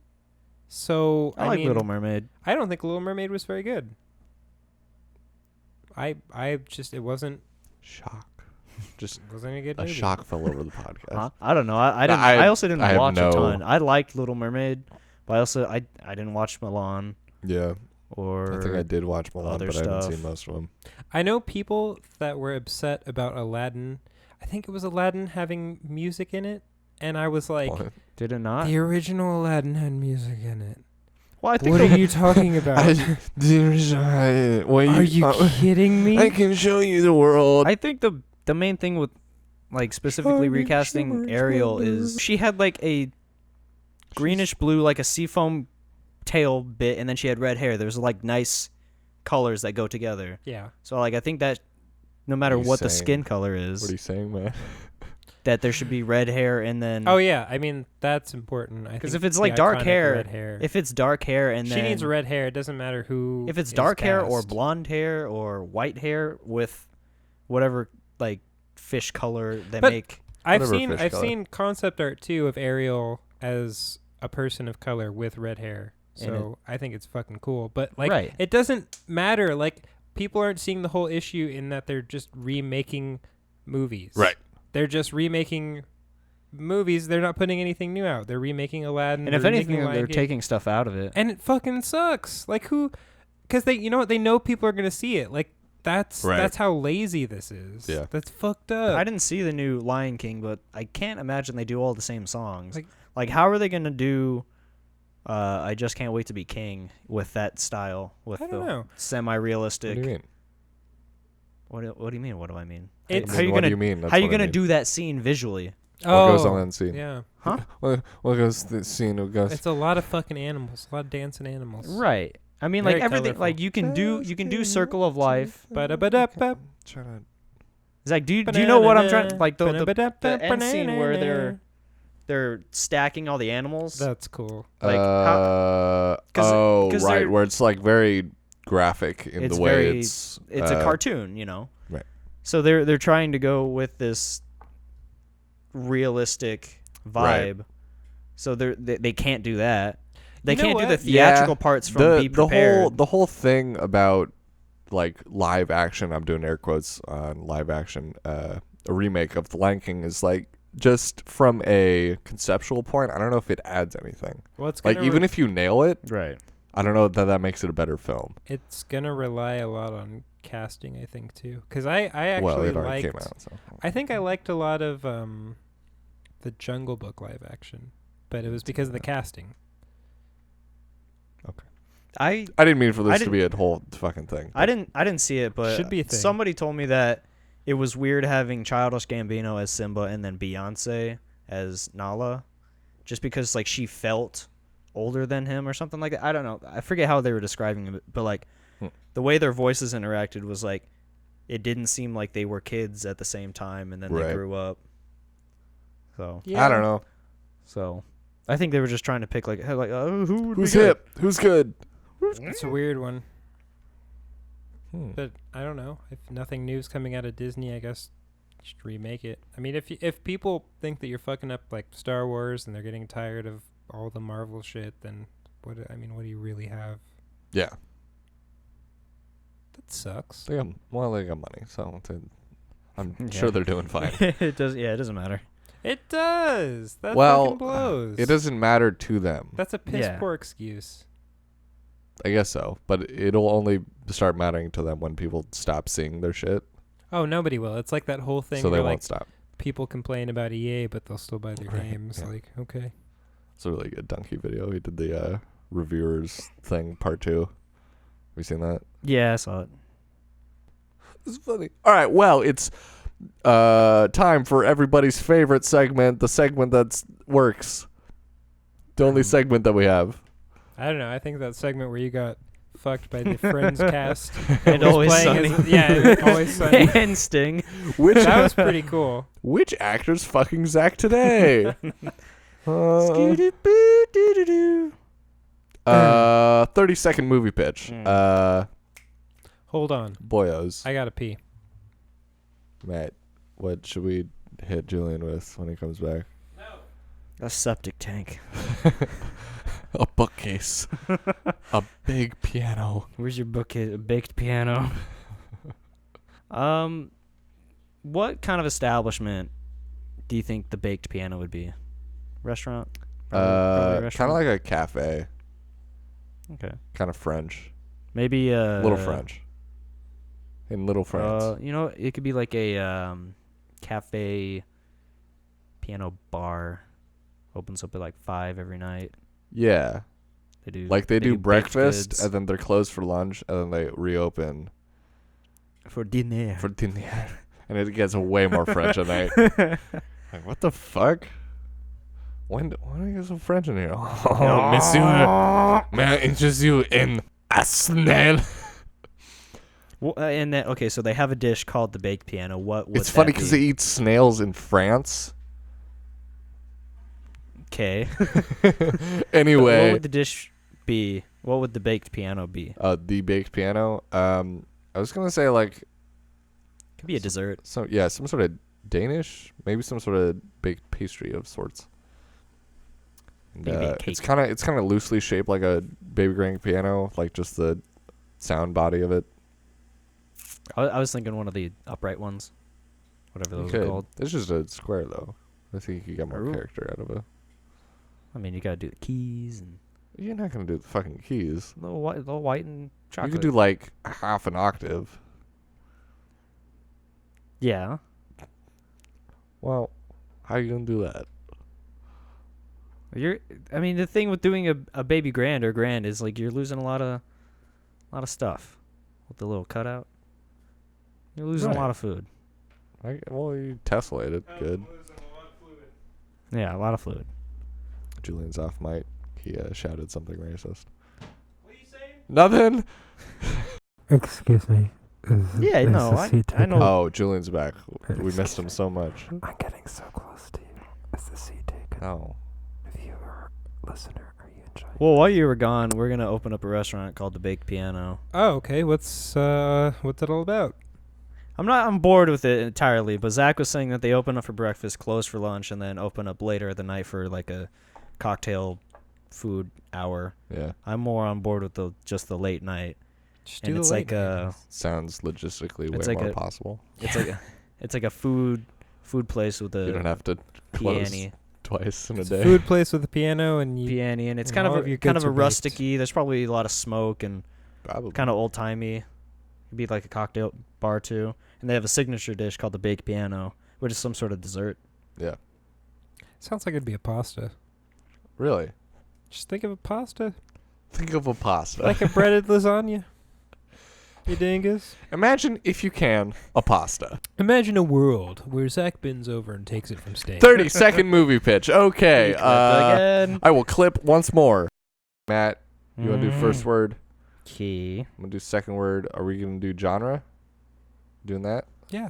So I like mean, Little Mermaid. I don't think Little Mermaid was very good. I just it wasn't just wasn't a good a movie. shock fell over the podcast. Huh? I don't know. I didn't. I- I also didn't I have watch no- a ton. I liked Little Mermaid, but I also I didn't watch Milan Yeah. or I think I did watch Milan, other but I haven't stuff. seen most of them. I know people that were upset about Aladdin. I think it was Aladdin having music in it, and I was like, Did it not? the original Aladdin had music in it. Well, I think What the- are you talking about? Are you kidding me? I can show you the world. I think the main thing with like specifically recasting Ariel is she had like a greenish blue, like a seafoam tail bit, and then she had red hair. There's like nice colors that go together. Yeah. So like I think that no matter What are you what the saying? skin color What are is, you saying, man? that there should be red hair, and then Oh yeah, I mean that's important. because Because if it's like dark hair, red hair. if it's dark hair and she then needs red hair, it doesn't matter who. if it's is dark hair or cast. blonde hair or white hair with whatever like fish color they But- make. I've Whatever seen fish I've color. seen concept art too of Ariel as a person of color with red hair. And So I think it's fucking cool. But like Right. it doesn't matter. Like people aren't seeing the whole issue in that they're just remaking movies. Right. They're just remaking movies. They're not putting anything new out. They're remaking Aladdin. And if anything, they're taking stuff out of it. And it fucking sucks. Like who? Because they, you know what? They know people are gonna see it. Like that's how lazy this is. Yeah. That's fucked up. I didn't see the new Lion King, but I can't imagine they do all the same songs. Like how are they gonna do? I just can't wait to be king with that style, with I don't know. semi-realistic. What do you mean? What do you mean? What do I mean? It's- How are you what gonna do you mean? That's how are you what I gonna mean. do that scene visually? What goes on that scene? Yeah. Huh? What goes the scene? What goes? It's a lot of fucking animals. A lot of dancing animals. Right. I mean, Very like everything. colorful. Like you can do Circle of Life. Ba-da-ba-da-ba. It's like, do you know what I'm trying? Like the end scene where they're stacking all the animals. That's cool. Like, right, they're- where it's like very graphic in It's the way very- it's It's a cartoon, you know. Right. So they're trying to go with this realistic vibe. Right. So they can't do that. They You know can't do the what? theatrical parts from Be Prepared. the whole thing about like live action. I'm doing air quotes on live action. A remake of The Lion King is like just from a conceptual point. I don't know if it adds anything. Well, it's Like gonna even if you nail it, Right. I don't know that makes it a better film. it's gonna rely a lot on casting, I think too. Because I actually Well, it already liked. came out. So. I think I liked a lot of the Jungle Book live action, but it was because of the casting. I I didn't mean for I this to be a whole fucking thing. I didn't see it, but Should be a thing. somebody told me that it was weird having Childish Gambino as Simba and then Beyonce as Nala, just because like she felt older than him or something like that. I don't know. I forget how they were describing it, but like the way their voices interacted was like it didn't seem like they were kids at the same time, and then they Right. grew up. So I don't know. So I think they were just trying to pick like who would Who's be good? hip? Who's good? It's a weird one, Hmm. but I don't know. If nothing new's coming out of Disney, I guess just remake it. I mean, if people think that you're fucking up like Star Wars and they're getting tired of all the Marvel shit, then what do you really have? Yeah. That sucks. They got money, so I'm Yeah. sure they're doing fine. It does. Yeah, it doesn't matter. It does. That Well, fucking blows. It doesn't matter to them. That's a piss Yeah. poor excuse. I guess so, but it'll only start mattering to them when people stop seeing their shit, Oh, nobody will. It's like that whole thing so they where won't like stop. people complain about EA, but they'll still buy their Right, games. yeah. Like, okay. It's a really good Donkey video. He did the reviewers thing part 2. Have you seen that? Yeah, I saw it. It's funny. All right, well, it's time for everybody's favorite segment, the segment that works. The only segment that we have. I don't know. I think that segment where you got fucked by the Friends cast And was Always playing Sunny. Always Sunny. And Sting. Which That was pretty cool. which actor's fucking Zach today? 30-second movie pitch. Hold on. Boyos. I gotta pee. Matt, what should we hit Julian with when he comes back? A septic tank. A bookcase. A big piano. Where's your baked piano? What kind of establishment do you think the baked piano would be? Restaurant? Probably Kind of like a cafe. Okay. Kind of French. Maybe Little French. In Little France. You know, it could be like a cafe piano bar. Opens up at like 5 every night. Yeah. They do Like they do baked breakfast goods and then they're closed for lunch and then they reopen for dinner. for dinner. And it gets way more French at night. Like, what the fuck? When do you get some French in here? Oh, monsieur, may I interest you in a snail? Well, and then, okay, so they have a dish called the baked piano. What would It's funny because because they eat snails in France. Okay. Anyway, What would the dish be? What would the baked piano be? the baked piano. I was gonna say like Could be a dessert. some sort of Danish, maybe some sort of baked pastry of sorts. And, Maybe a it's cake. kind of loosely shaped like a baby grand piano, like just the sound body of it. I was thinking one of the upright ones, whatever those are called. It's just a square though. I think you get more Ooh. character out of it. I mean, you gotta do the keys and You're not gonna do the fucking keys. little white and chocolate. You could do like half an octave. Yeah. Well, how you gonna do that? I mean, the thing with doing a baby grand or grand is like you're losing a lot of stuff with the little cutout. You're losing Right. a lot of food. Well, you tessellate it good. Yeah, a lot of fluid. Julian's off mic. He shouted something racist. What are you saying? Nothing. Excuse me. Yeah, no, I know. Oh, Julian's back. We missed him so much. I'm getting so close to you. Is the seat taken? Oh. Viewer, listener, are you enjoying? Well, while you were gone, we're gonna open up a restaurant called the Baked Piano. Oh, okay. What's it all about? I'm not on board with it entirely, but Zach was saying that they open up for breakfast, close for lunch, and then open up later at the night for like a cocktail food hour. Yeah. I'm more on board with just the late night. Just And do it's the like late night. Sounds logistically It's way like more a- possible. It's like a food place with You don't a have to close piano. twice in a It's day. a food place with a piano and you. Piano, and it's and kind all of of your a kind goods of a are baked. rusticy. There's probably a lot of smoke and Probably. kind of old timey. It'd be like a cocktail bar too, and they have a signature dish called the baked piano, which is some sort of dessert. Yeah. Sounds like it'd be a pasta. Really? Just think of a pasta. Think of a pasta. Like a breaded lasagna. You dingus. Imagine, if you can, a pasta. Imagine a world where Zach bends over and takes it from Stan. 30-second movie pitch. Okay. Again. I will clip once more. Matt, you want to do first word? Key. I'm going to do second word. Are we going to do genre? Doing that? Yeah.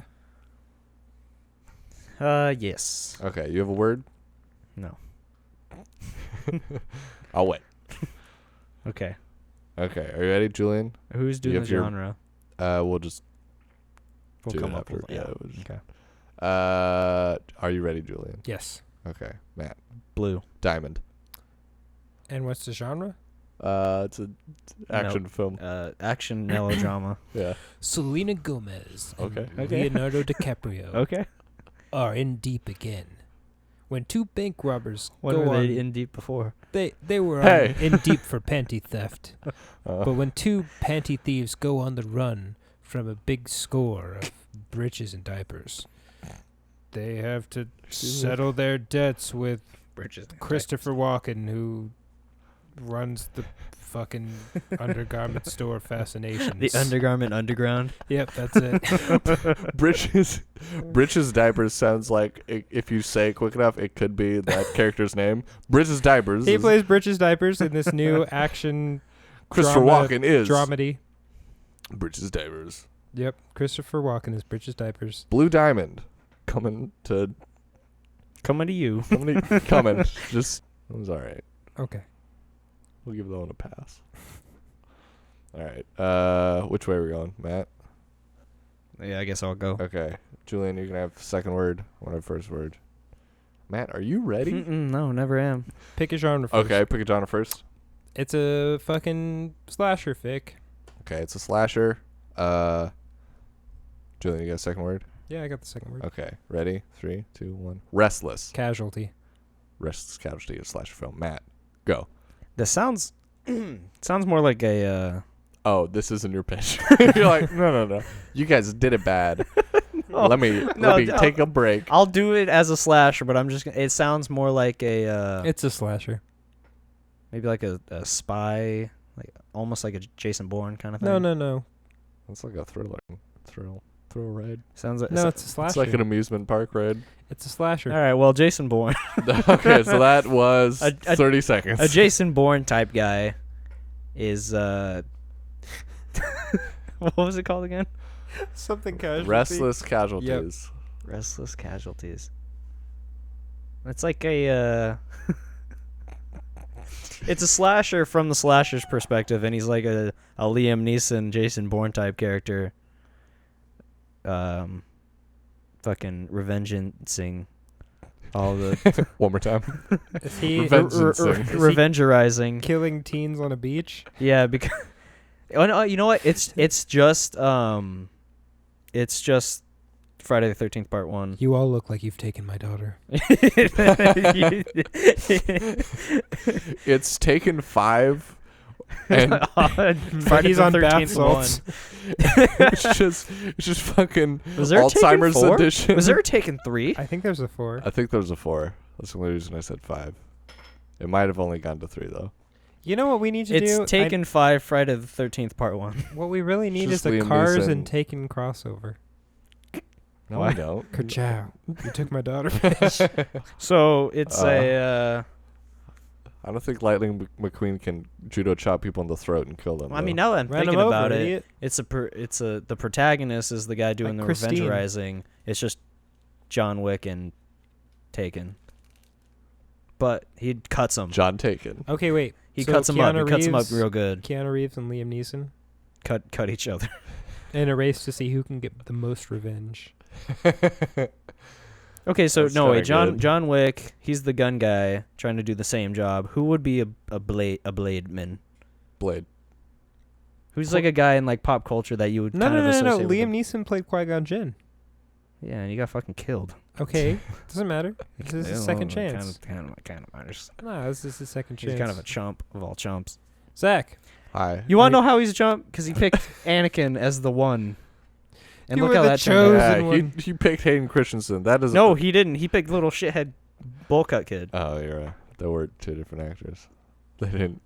Yes. Okay. You have a word? No. I'll wait. Okay. Okay. Are you ready, Julian? Who's doing the have your- genre? We'll just We'll do come it up after. with Yeah. yeah. We'll just, Okay. are you ready, Julian? Yes. Okay. Matt. Blue. Diamond. And what's the genre? It's a action film. Action melodrama. Yeah. Selena Gomez and Okay. Okay. Leonardo DiCaprio Okay. are in deep again. When two bank robbers When go were on, they in deep before? they were Hey. in deep for panty theft. Uh, But when two panty thieves go on the run from a big score of breeches and diapers, they have to settle their debts with Bridges. Christopher Walken, who runs the fucking undergarment store Fascinations. The undergarment underground. Yep, that's it. Britches Diapers sounds like if you say it quick enough, it could be that character's name. Britches Diapers. He is- plays Britches Diapers in this new action Christopher Walken is dramedy. Britches Diapers. Yep, Christopher Walken is Britches Diapers. Blue Diamond coming to you. coming. Just it was all right. Okay. We'll give that one a pass. All right. Which way are we going, Matt? Yeah, I guess I'll go. Okay, Julian, you can have second word. I want to have first word. Matt, are you ready? No, never am. Pick a genre first. Okay, pick a genre first. It's a fucking slasher fic. Okay, it's a slasher. Julian, you got a second word? Yeah, I got the second word. Okay, ready? 3, 2, 1. Restless. Casualty. Restless Casualty, a slasher film. Matt, go. This sounds sounds more like a Oh, this isn't your pitch. You're like, no. You guys did it bad. Let me take a break. I'll do it as a slasher, but I'm just gonna, it sounds more like a It's a slasher. maybe like a spy, like almost like a Jason Bourne kind of thing. No. It's like a thriller. Thrill ride. Sounds like No, it's a slasher. It's like an amusement park ride. It's a slasher. all right. Well, Jason Bourne, Okay, so that was A- 30 seconds. a Jason Bourne type guy, is what was it called again? Something casualty. Restless Casualties. Restless Casualties. It's like a it's a slasher from the slasher's perspective, and he's like a Liam Neeson, Jason Bourne type character. Fucking revengeancing all the Is One more time. he revengerizing. killing teens on a beach? Yeah, because oh no, you know what? It's just It's just Friday the 13th Part 1. You all look like you've taken my daughter. It's Taken 5. And Friday he's the on 13th bath salts. it's just fucking Was there a Taken Alzheimer's 4? edition. Was there a Taken 3? I think there's a 4. I think there was a 4. That's the only reason I said 5. It might have only gone to 3 though. You know what we need to It's do? Taken 5, Friday the 13th Part 1. What we really need is Just a Liam Cars Neeson. and Taken crossover. No, Why? I don't. Ka-chow. You took my daughter. So it's I don't think Lightning McQueen can judo chop people in the throat and kill them. I mean, though. now that I'm Ran him thinking over, about it, idiot. the protagonist is the guy doing Like the Christine. revengerizing. It's just John Wick and Taken. But he cuts him. John Taken. Okay, wait. He So cuts him up. He Keanu cuts him up Reeves- real good. Keanu Reeves and Liam Neeson Cut each other. in a race to see who can get the most revenge. Okay, so That's no wait, kinda good. John Wick, he's the gun guy trying to do the same job. Who would be a blademan? Blade. Who's like a guy in like pop culture that you would No. kind of associate with Liam him? Neeson played Qui-Gon Jinn. Yeah, and he got fucking killed. Okay, doesn't matter. This is his second chance. Kind of matters. No, this is his second chance. He's kind of a chump of all chumps. Zach. Hi. You want to know how he's a chump? Because he picked Anakin as the one. And You look were how the that turned out. chosen Yeah, one. he picked Hayden Christensen. That is No, he didn't. He picked little shithead bowl cut kid. Oh, you're right. There were 2 different actors. They didn't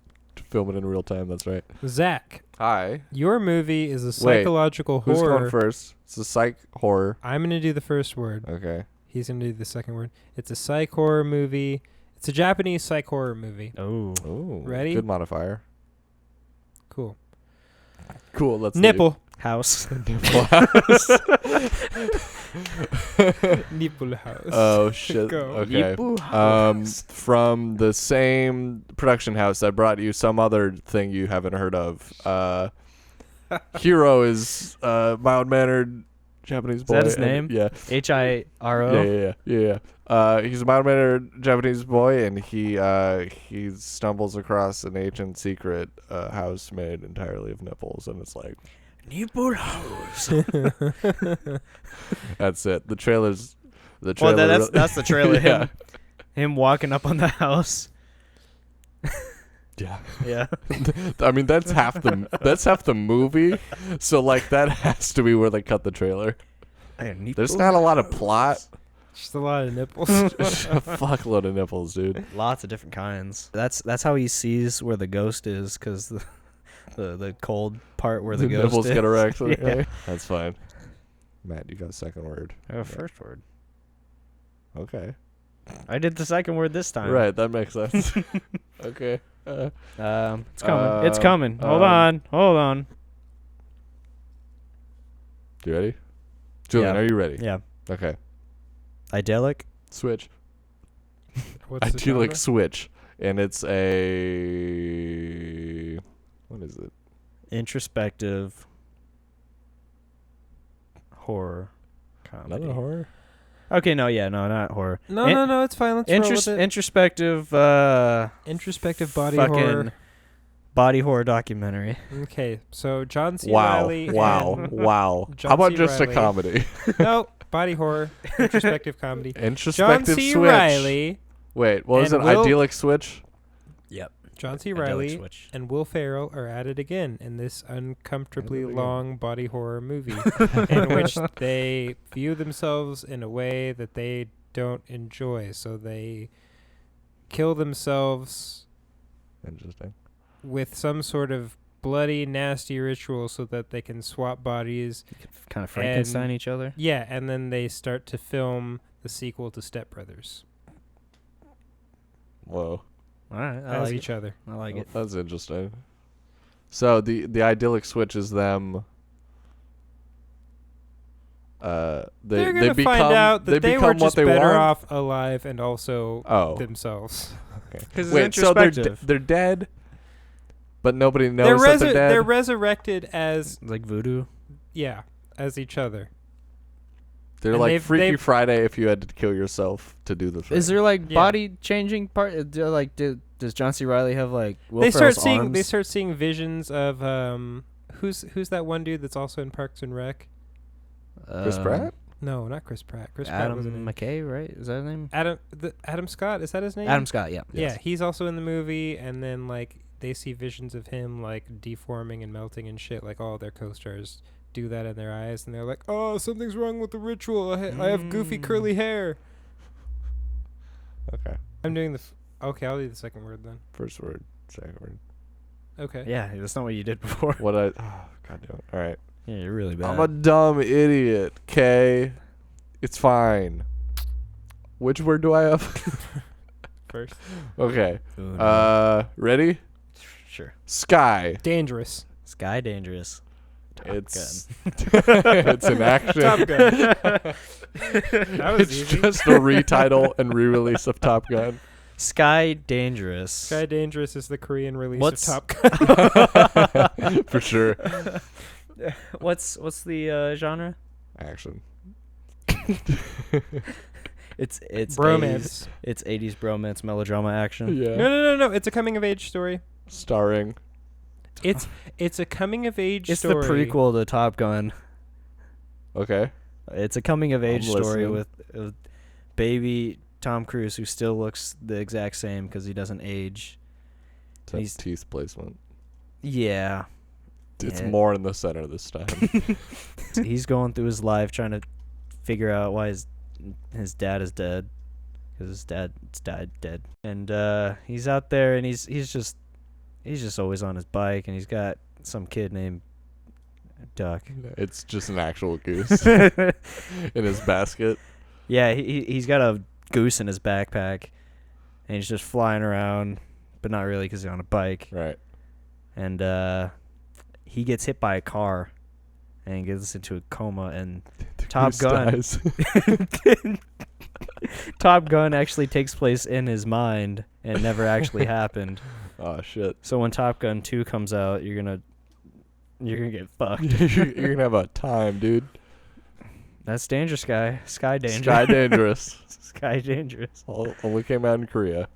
film it in real time. That's right. Zach, Hi. your movie is a psychological Who's horror. going first? It's a psych horror. I'm going to do the first word. Okay. He's going to do the second word. It's a psych horror movie. It's a Japanese psych horror movie. Oh. Ooh. Ready? Good modifier. Cool. Cool. Let's House. leave. Nipple house. Nipple house. Oh shit. Go. Okay. From the same production house that brought you some other thing you haven't heard of. Hero is mild mannered Japanese boy. that his and- name? Yeah. HIRO. Yeah. He's a mild mannered Japanese boy, and he stumbles across an ancient secret house made entirely of nipples, and it's like Nipple house. that's it. The trailer's. The Well, trailer. that's the trailer. Yeah. Him walking up on the house. Yeah. Yeah. I mean that's half the movie. So like that has to be where they cut the trailer. There's not a lot of plot. Just a lot of nipples. Just a fuckload of nipples, dude. Lots of different kinds. That's how he sees where the ghost is, because the cold part where the ghost nipples is. get erect. Yeah. That's fine. Matt, you got a second word. First word. Okay. I did the second word this time. Right, that makes sense. Okay. It's coming. It's coming. Hold on. You ready? Julian, Yeah. are you ready? Yeah. Okay. Idyllic. Switch. What's the Idyllic genre? switch. And it's a what is it? Introspective. Horror. Comedy. Not a horror? Okay, no, not horror. No, it's fine. Let's roll with it. Introspective. Introspective body fucking horror. Body horror documentary. Okay, so John C. Wow. Riley. Wow. and- Wow. John How about C. just Reilly. a comedy? No, body horror. Introspective comedy. John Introspective C. switch. Riley. Wait, what was it? and Will- Idyllic switch? Yep. John C. Idyllic Riley switch. and Will Ferrell are at it again in this uncomfortably At it again. long body horror movie in which they view themselves in a way that they don't enjoy. So they kill themselves Interesting. with some sort of bloody, nasty ritual so that they can swap bodies. Kind of Frankenstein each other. Yeah, and then they start to film the sequel to Step Brothers Whoa. All right, I as like each other. it. I like it. That's interesting. So the idyllic switch is them. They're They gonna become find out that they were become just what they better want. off alive and also Oh, themselves. Because it's wait. So they're introspective. they're dead, but nobody knows They're, that they're dead. they're resurrected as like voodoo. as each other. They're and like they've- Freaky they've- Friday if you had to kill yourself to do the thing. Is there like Yeah. body changing part? Does John C. Riley have like Will They Ferrell's start seeing arms? they start seeing visions of who's that one dude that's also in Parks and Rec? Chris Pratt? No, not Chris Pratt. Chris Pratt was in Adam it. McKay, right? Is that his name? Adam Scott, is that his name? Adam Scott, yeah. Yeah, Yes. he's also in the movie, and then like they see visions of him like deforming and melting and shit. Like all their co-stars do that in their eyes, and they're like, "Oh, something's wrong with the ritual. I have goofy curly hair." Okay. I'm doing the. Okay, I'll do the second word then. First word, second word. Okay. Yeah, that's not what you did before. What I. Oh, God damn it. All right. Yeah, you're really bad. I'm a dumb idiot, okay? It's fine. Which word do I have? First. Okay. Ooh, no. Ready? Sure. Sky. Dangerous. Sky Dangerous. It's it's an action. Top Gun. That was It's easy. just a retitle and re-release of Top Gun. Sky Dangerous. Sky Dangerous is the Korean release What's- of Top Gun. For sure. What's the genre? Action. It's Bromance. 80s, it's 80s bromance melodrama action. Yeah. No. It's a coming of age story. Starring. It's a coming of age It's story. the prequel to Top Gun. Okay. It's a coming of age I'm story listening. with baby Tom Cruise, who still looks the exact same because he doesn't age. It's a He's- teeth placement. Yeah. It's Yeah. more in the center this time. He's going through his life trying to figure out why his dad is dead, because his dad's died dead. And he's out there, and he's just always on his bike, and he's got some kid named Duck. It's just an actual goose in his basket. Yeah, he's got a goose in his backpack, and he's just flying around, but not really because he's on a bike. Right. And he gets hit by a car, and he gets into a coma, and The Top goose Gun. dies. Top Gun actually takes place in his mind and never actually happened. Oh shit. So when Top Gun 2 comes out, you're gonna get fucked. You're gonna have a time, dude. That's dangerous, guy. Sky dangerous. Sky dangerous. Sky dangerous. Only came out in Korea.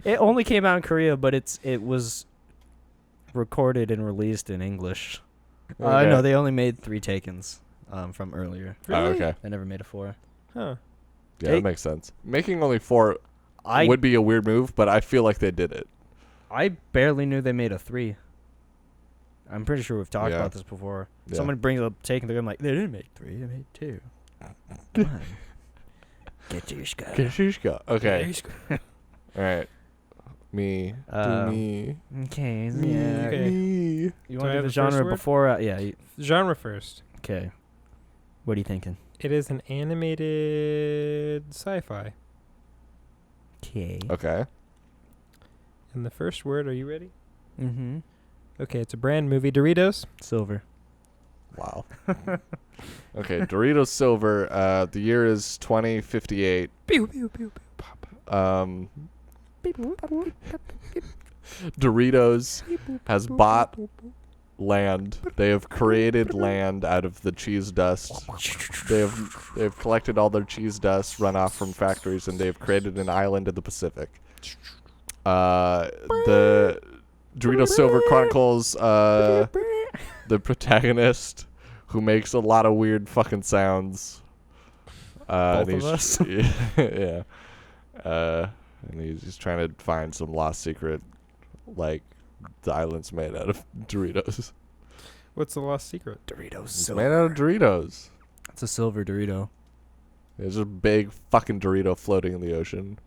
It only came out in Korea, but it was recorded and released in English. Okay. No, they only made 3 takens from earlier. Oh, okay. They never made a 4. Huh. Yeah, Hey. that makes sense. Making only 4 I would be a weird move, but I feel like they did it. I barely knew they made a 3. I'm pretty sure we've talked Yeah. about this before. Yeah. Someone brings up Taken, I'm like, they didn't make 3, they made 2. Come on. Get your Sky. Kashishka. Okay. All right. Me. Do me. Okay. Me. Yeah. Okay. Me. You Do I want to have do the the first genre word? before? Yeah. Genre first. Okay. What are you thinking? It is an animated sci-fi. Okay. Okay. And the first word, are you ready? Mm-hmm. Okay, it's a brand movie. Doritos. Silver. Wow. Okay. Doritos Silver. The year is 2058. Pew, pew, pew, pew. Doritos has bought land. They have created land out of the cheese dust. They have collected all their cheese dust runoff from factories, and they have created an island in the Pacific. The Doritos Silver chronicles the protagonist, who makes a lot of weird fucking sounds. Both and of us? Yeah. And he's trying to find some lost secret, like the island's made out of Doritos. What's the lost secret? Doritos It's made out of Doritos. It's a silver Dorito. There's a big fucking Dorito floating in the ocean.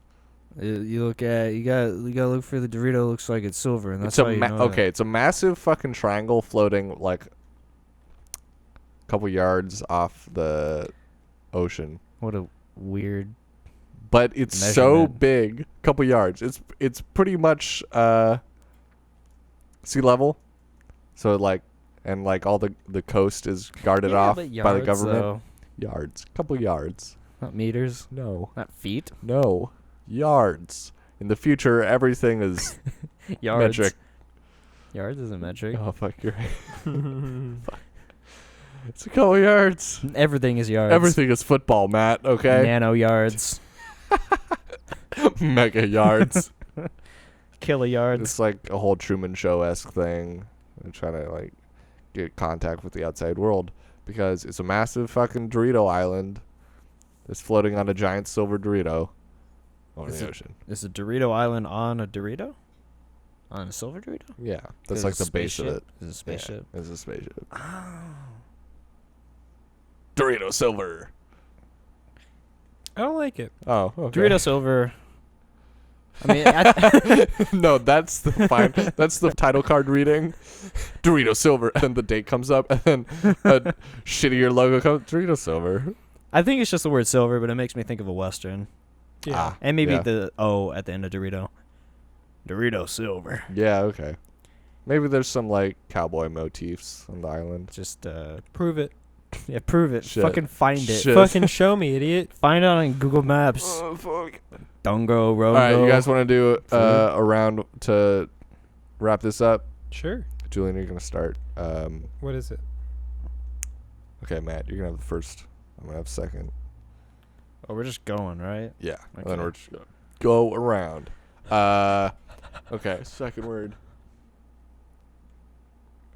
You look at you gotta look for the Dorito. Looks like it's silver, and that's It's how a you know okay. It's a massive fucking triangle floating like a couple yards off the ocean. that. What a weird. But it's so Measurement. big, couple yards. It's pretty much sea level. So like all the coast is guarded off by the government. Though. Yards, couple yards. Not meters, No, not feet. no, yards. In the future, everything is Yards. metric. Yards isn't metric. Oh fuck, you're right. It's a couple yards. Everything is yards. Everything is football, Matt. Okay, Nano yards. mega yards. Kiloyards. It's like a whole Truman Show esque thing. I'm trying to like get contact with the outside world. because it's a massive fucking Dorito island that's floating on a giant silver Dorito over the ocean. Is a Dorito island on a Dorito? On a silver Dorito? Yeah, that's Is like it a the base of it. spaceship? Is it a spaceship? Yeah, it's a spaceship. Oh. Dorito silver. I don't like it. Oh, okay. Dorito silver. I mean, No, that's the fine. That's the title card reading. Dorito silver, and then the date comes up, and then a shittier logo comes. Dorito silver. I think it's just the word silver, but it makes me think of a Western. Yeah. Ah, And maybe yeah. the O at the end of Dorito. Dorito silver. Yeah, okay. Maybe there's some like cowboy motifs on the island. Just Prove it. yeah, prove it. Shit. Fucking find it. Shit. Fucking show me, idiot. Find it on Google Maps. Oh fuck! Dongo, Rogo. All right, you guys want to do a round to wrap this up? Sure. Julian, you're gonna start. What is it? Okay, Matt, you're gonna have the first. I'm gonna have second. Oh, we're just going, right? Yeah, and then Okay. we're just gonna go around. Okay, second word.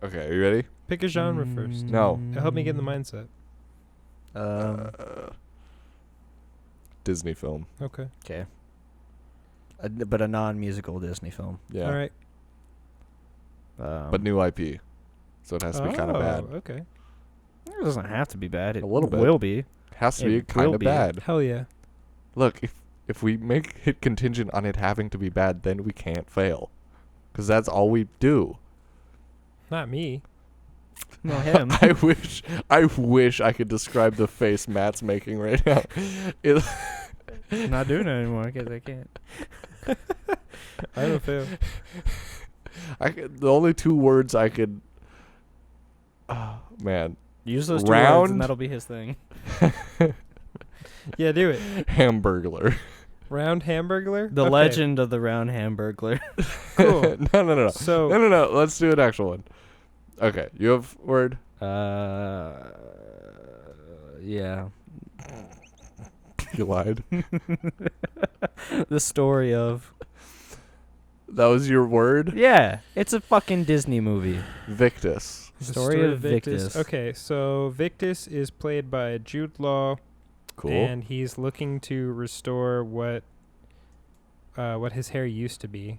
Okay, are you ready? Pick a genre first. No. Help me get in the mindset. Disney film. Okay. Okay. But a non-musical Disney film. Yeah, All right. but new IP, so it has to be kind of bad. Okay. It doesn't have to be bad. It A little bit. will be. It has to It be kind will of be. bad. Hell yeah. Look, if we make it contingent on it having to be bad, then we can't fail, because that's all we do. Not me. No, him. I wish I could describe the face Matt's making right now. I'm not doing it anymore because I can't. I don't feel. The only two words I could. Oh man, Use those two words Round? and that'll be his thing. Yeah, do it. Hamburglar. Round Hamburglar? The Okay. legend of the round Hamburglar. Cool. No. So, No. Let's do an actual one. Okay, you have word. Yeah. You lied. The story of. That was your word. Yeah, it's a fucking Disney movie. Victus. the Story of Victus. Okay, so Victus is played by Jude Law, Cool. and he's looking to restore what his hair used to be.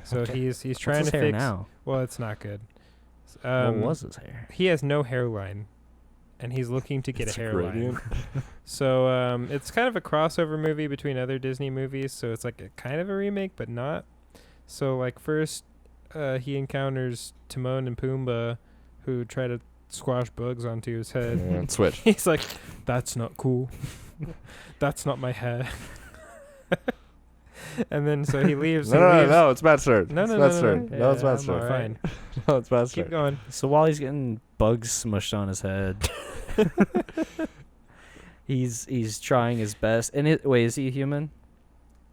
So he's trying What's his to hair fix. now? Well, it's not good. What was his hair? He has no hairline, and he's looking to get It's a hairline. gradient. So it's kind of a crossover movie between other Disney movies. So it's like a kind of a remake, but not. So like first, he encounters Timon and Pumbaa, who try to squash bugs onto his head. And switch. He's like, "That's not cool. That's not my hair." And then so he leaves. No. It's Matt's turn. No, It's no, Matt's no, turn. no. No, it's Yeah, Matt's I'm turn. fine. No, it's Matt's Keep turn. going. So while he's getting bugs smushed on his head, he's trying his best. And wait, is he human?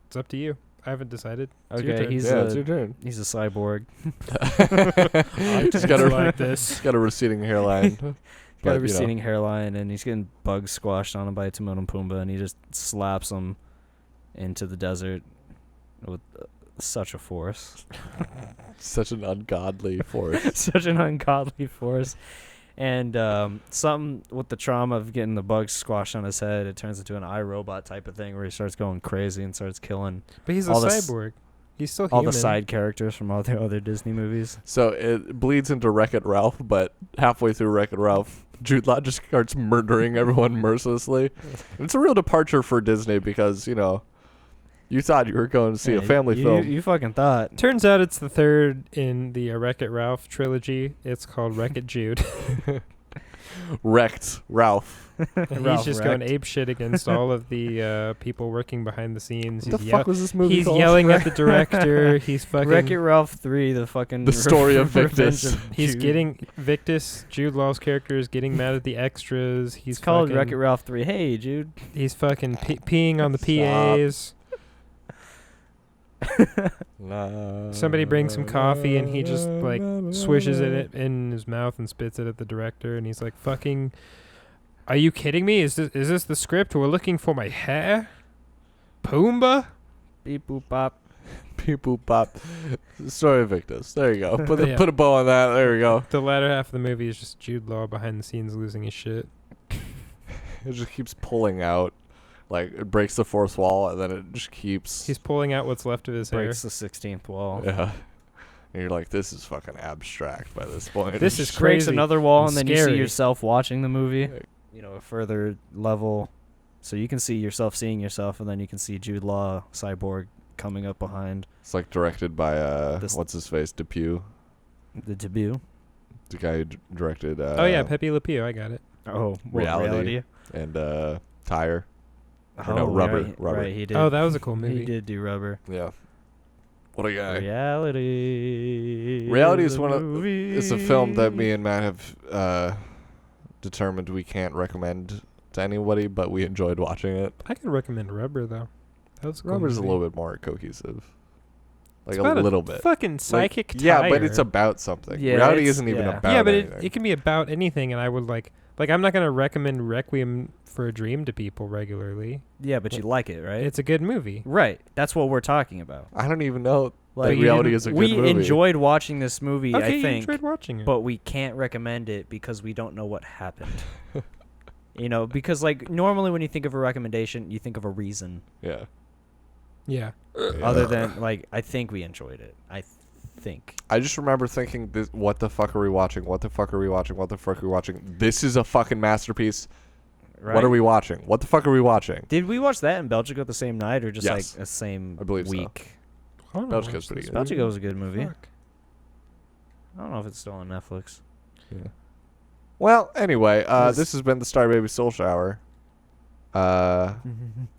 It's up to you. I haven't decided. It's your Okay, turn. he's It's your turn. he's a cyborg. Just got a like this. got a receding hairline. Got But, a you know. receding hairline, and he's getting bugs squashed on him by Timon and Pumbaa, and he just slaps them into the desert with such a force. Such an ungodly force. Such an ungodly force. And something with the trauma of getting the bugs squashed on his head, it turns into an iRobot type of thing where he starts going crazy and starts killing But he's a all the cyborg. He's still all human. the side characters from all the other Disney movies. So it bleeds into Wreck-It Ralph, but halfway through Wreck-It Ralph, Jude Law just starts murdering everyone mercilessly. And it's a real departure for Disney because, you know, you thought you were going to see a Yeah, family you, film. You fucking thought. Turns out it's the third in the Wreck-It Ralph trilogy. It's called Wreck-It Jude. Wrecked Ralph. And Ralph he's just going wrecked. ape shit against all of the people working behind the scenes. What the fuck was this movie He's called? yelling at the director. He's fucking. Wreck-It Ralph 3, the fucking The story of Revenge Victus. He's Jude. getting Victus. Jude Law's character is getting mad at the extras. He's It's called fucking, Wreck-It Ralph 3. Hey, Jude. He's fucking peeing on the Stop. PAs. Somebody brings some coffee and he just like swishes it in his mouth and spits it at the director, and he's like, "Fucking, are you kidding me? Is this the script? We're looking for my hair, Pumbaa." Beep boop bop. Beep boop bop. Story of Victus. There you go. Yeah. Put a bow on that. There we go. The latter half of the movie is just Jude Law behind the scenes losing his shit. It just keeps pulling out. Like, it breaks the fourth wall, and then it just keeps... He's pulling out what's left of his hair. Breaks the 16th wall. Yeah. And you're like, this is fucking abstract by this point. This is Breaks crazy. another wall, and and then you see scary. yourself watching the movie. You know, a further level. So you can see yourself seeing yourself, and then you can see Jude Law, Cyborg, coming up behind. It's like directed by, This- what's his face? Depew. The debut. The guy who directed... Oh, yeah, Pepe Le Pew. I got it. Oh, Reality. And, Tire. Oh, no, Rubber. Yeah, Rubber. Right, he did. Oh, that was a cool movie. He did do Rubber. Yeah. What a guy. Reality. Reality is the one of... movie. It's a film that me and Matt have, determined we can't recommend to anybody, but we enjoyed watching it. I could recommend Rubber, though. That was a cool Rubber's a movie. little bit more cohesive. Like It's a about little bit. Fucking Like, psychic yeah, but tire. it's about something. Yeah, Reality it's- isn't even yeah. about Yeah, but anything. it can be about anything, and I would like I'm not going to recommend Requiem for a Dream to people regularly. Yeah, but you like it, right? It's a good movie. Right. That's what we're talking about. I don't even know Like, that Reality is a good we movie. enjoyed watching this movie, Okay, I you think, enjoyed watching it. but we can't recommend it because we don't know what happened. You know, because like normally when you think of a recommendation, you think of a reason. Yeah. yeah. Other than like, I think we enjoyed it. I think. I just remember thinking, what the fuck are we watching? What the fuck are we watching? What the fuck are we watching? This is a fucking masterpiece. Right? What are we watching? What the fuck are we watching? Did we watch that in Belgica the same night or just Yes. like the same I believe so. week? I don't know Belgica's what's pretty this good. movie. Belgica was a good movie. Fuck. I don't know if it's still on Netflix. Yeah. Well, anyway, This- this has been the Starbaby Soul Shower.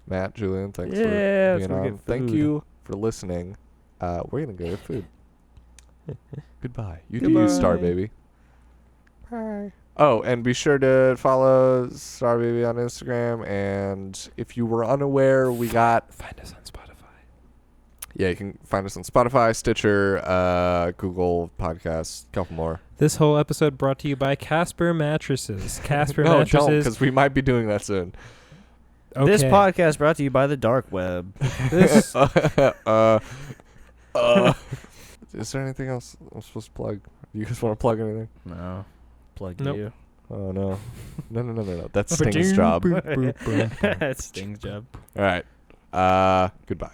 Matt, Julian, thanks Yeah, for let's being go on. get Thank food. you for listening. We're gonna go get food. Goodbye. You do you, Starbaby. Bye. Oh, and be sure to follow Starbaby on Instagram. And if you were unaware, we got... Find us on Spotify. Yeah, you can find us on Spotify, Stitcher, Google Podcasts, a couple more. This whole episode brought to you by Casper Mattresses. Casper No, don't, Mattresses. because we might be doing that soon. Okay. This podcast brought to you by the dark web. This Is there anything else I'm supposed to plug? Do you guys want to plug anything? No. Plug Nope. you. Oh, no. No. That's Sting's job. That's Sting's job. All right. Goodbye.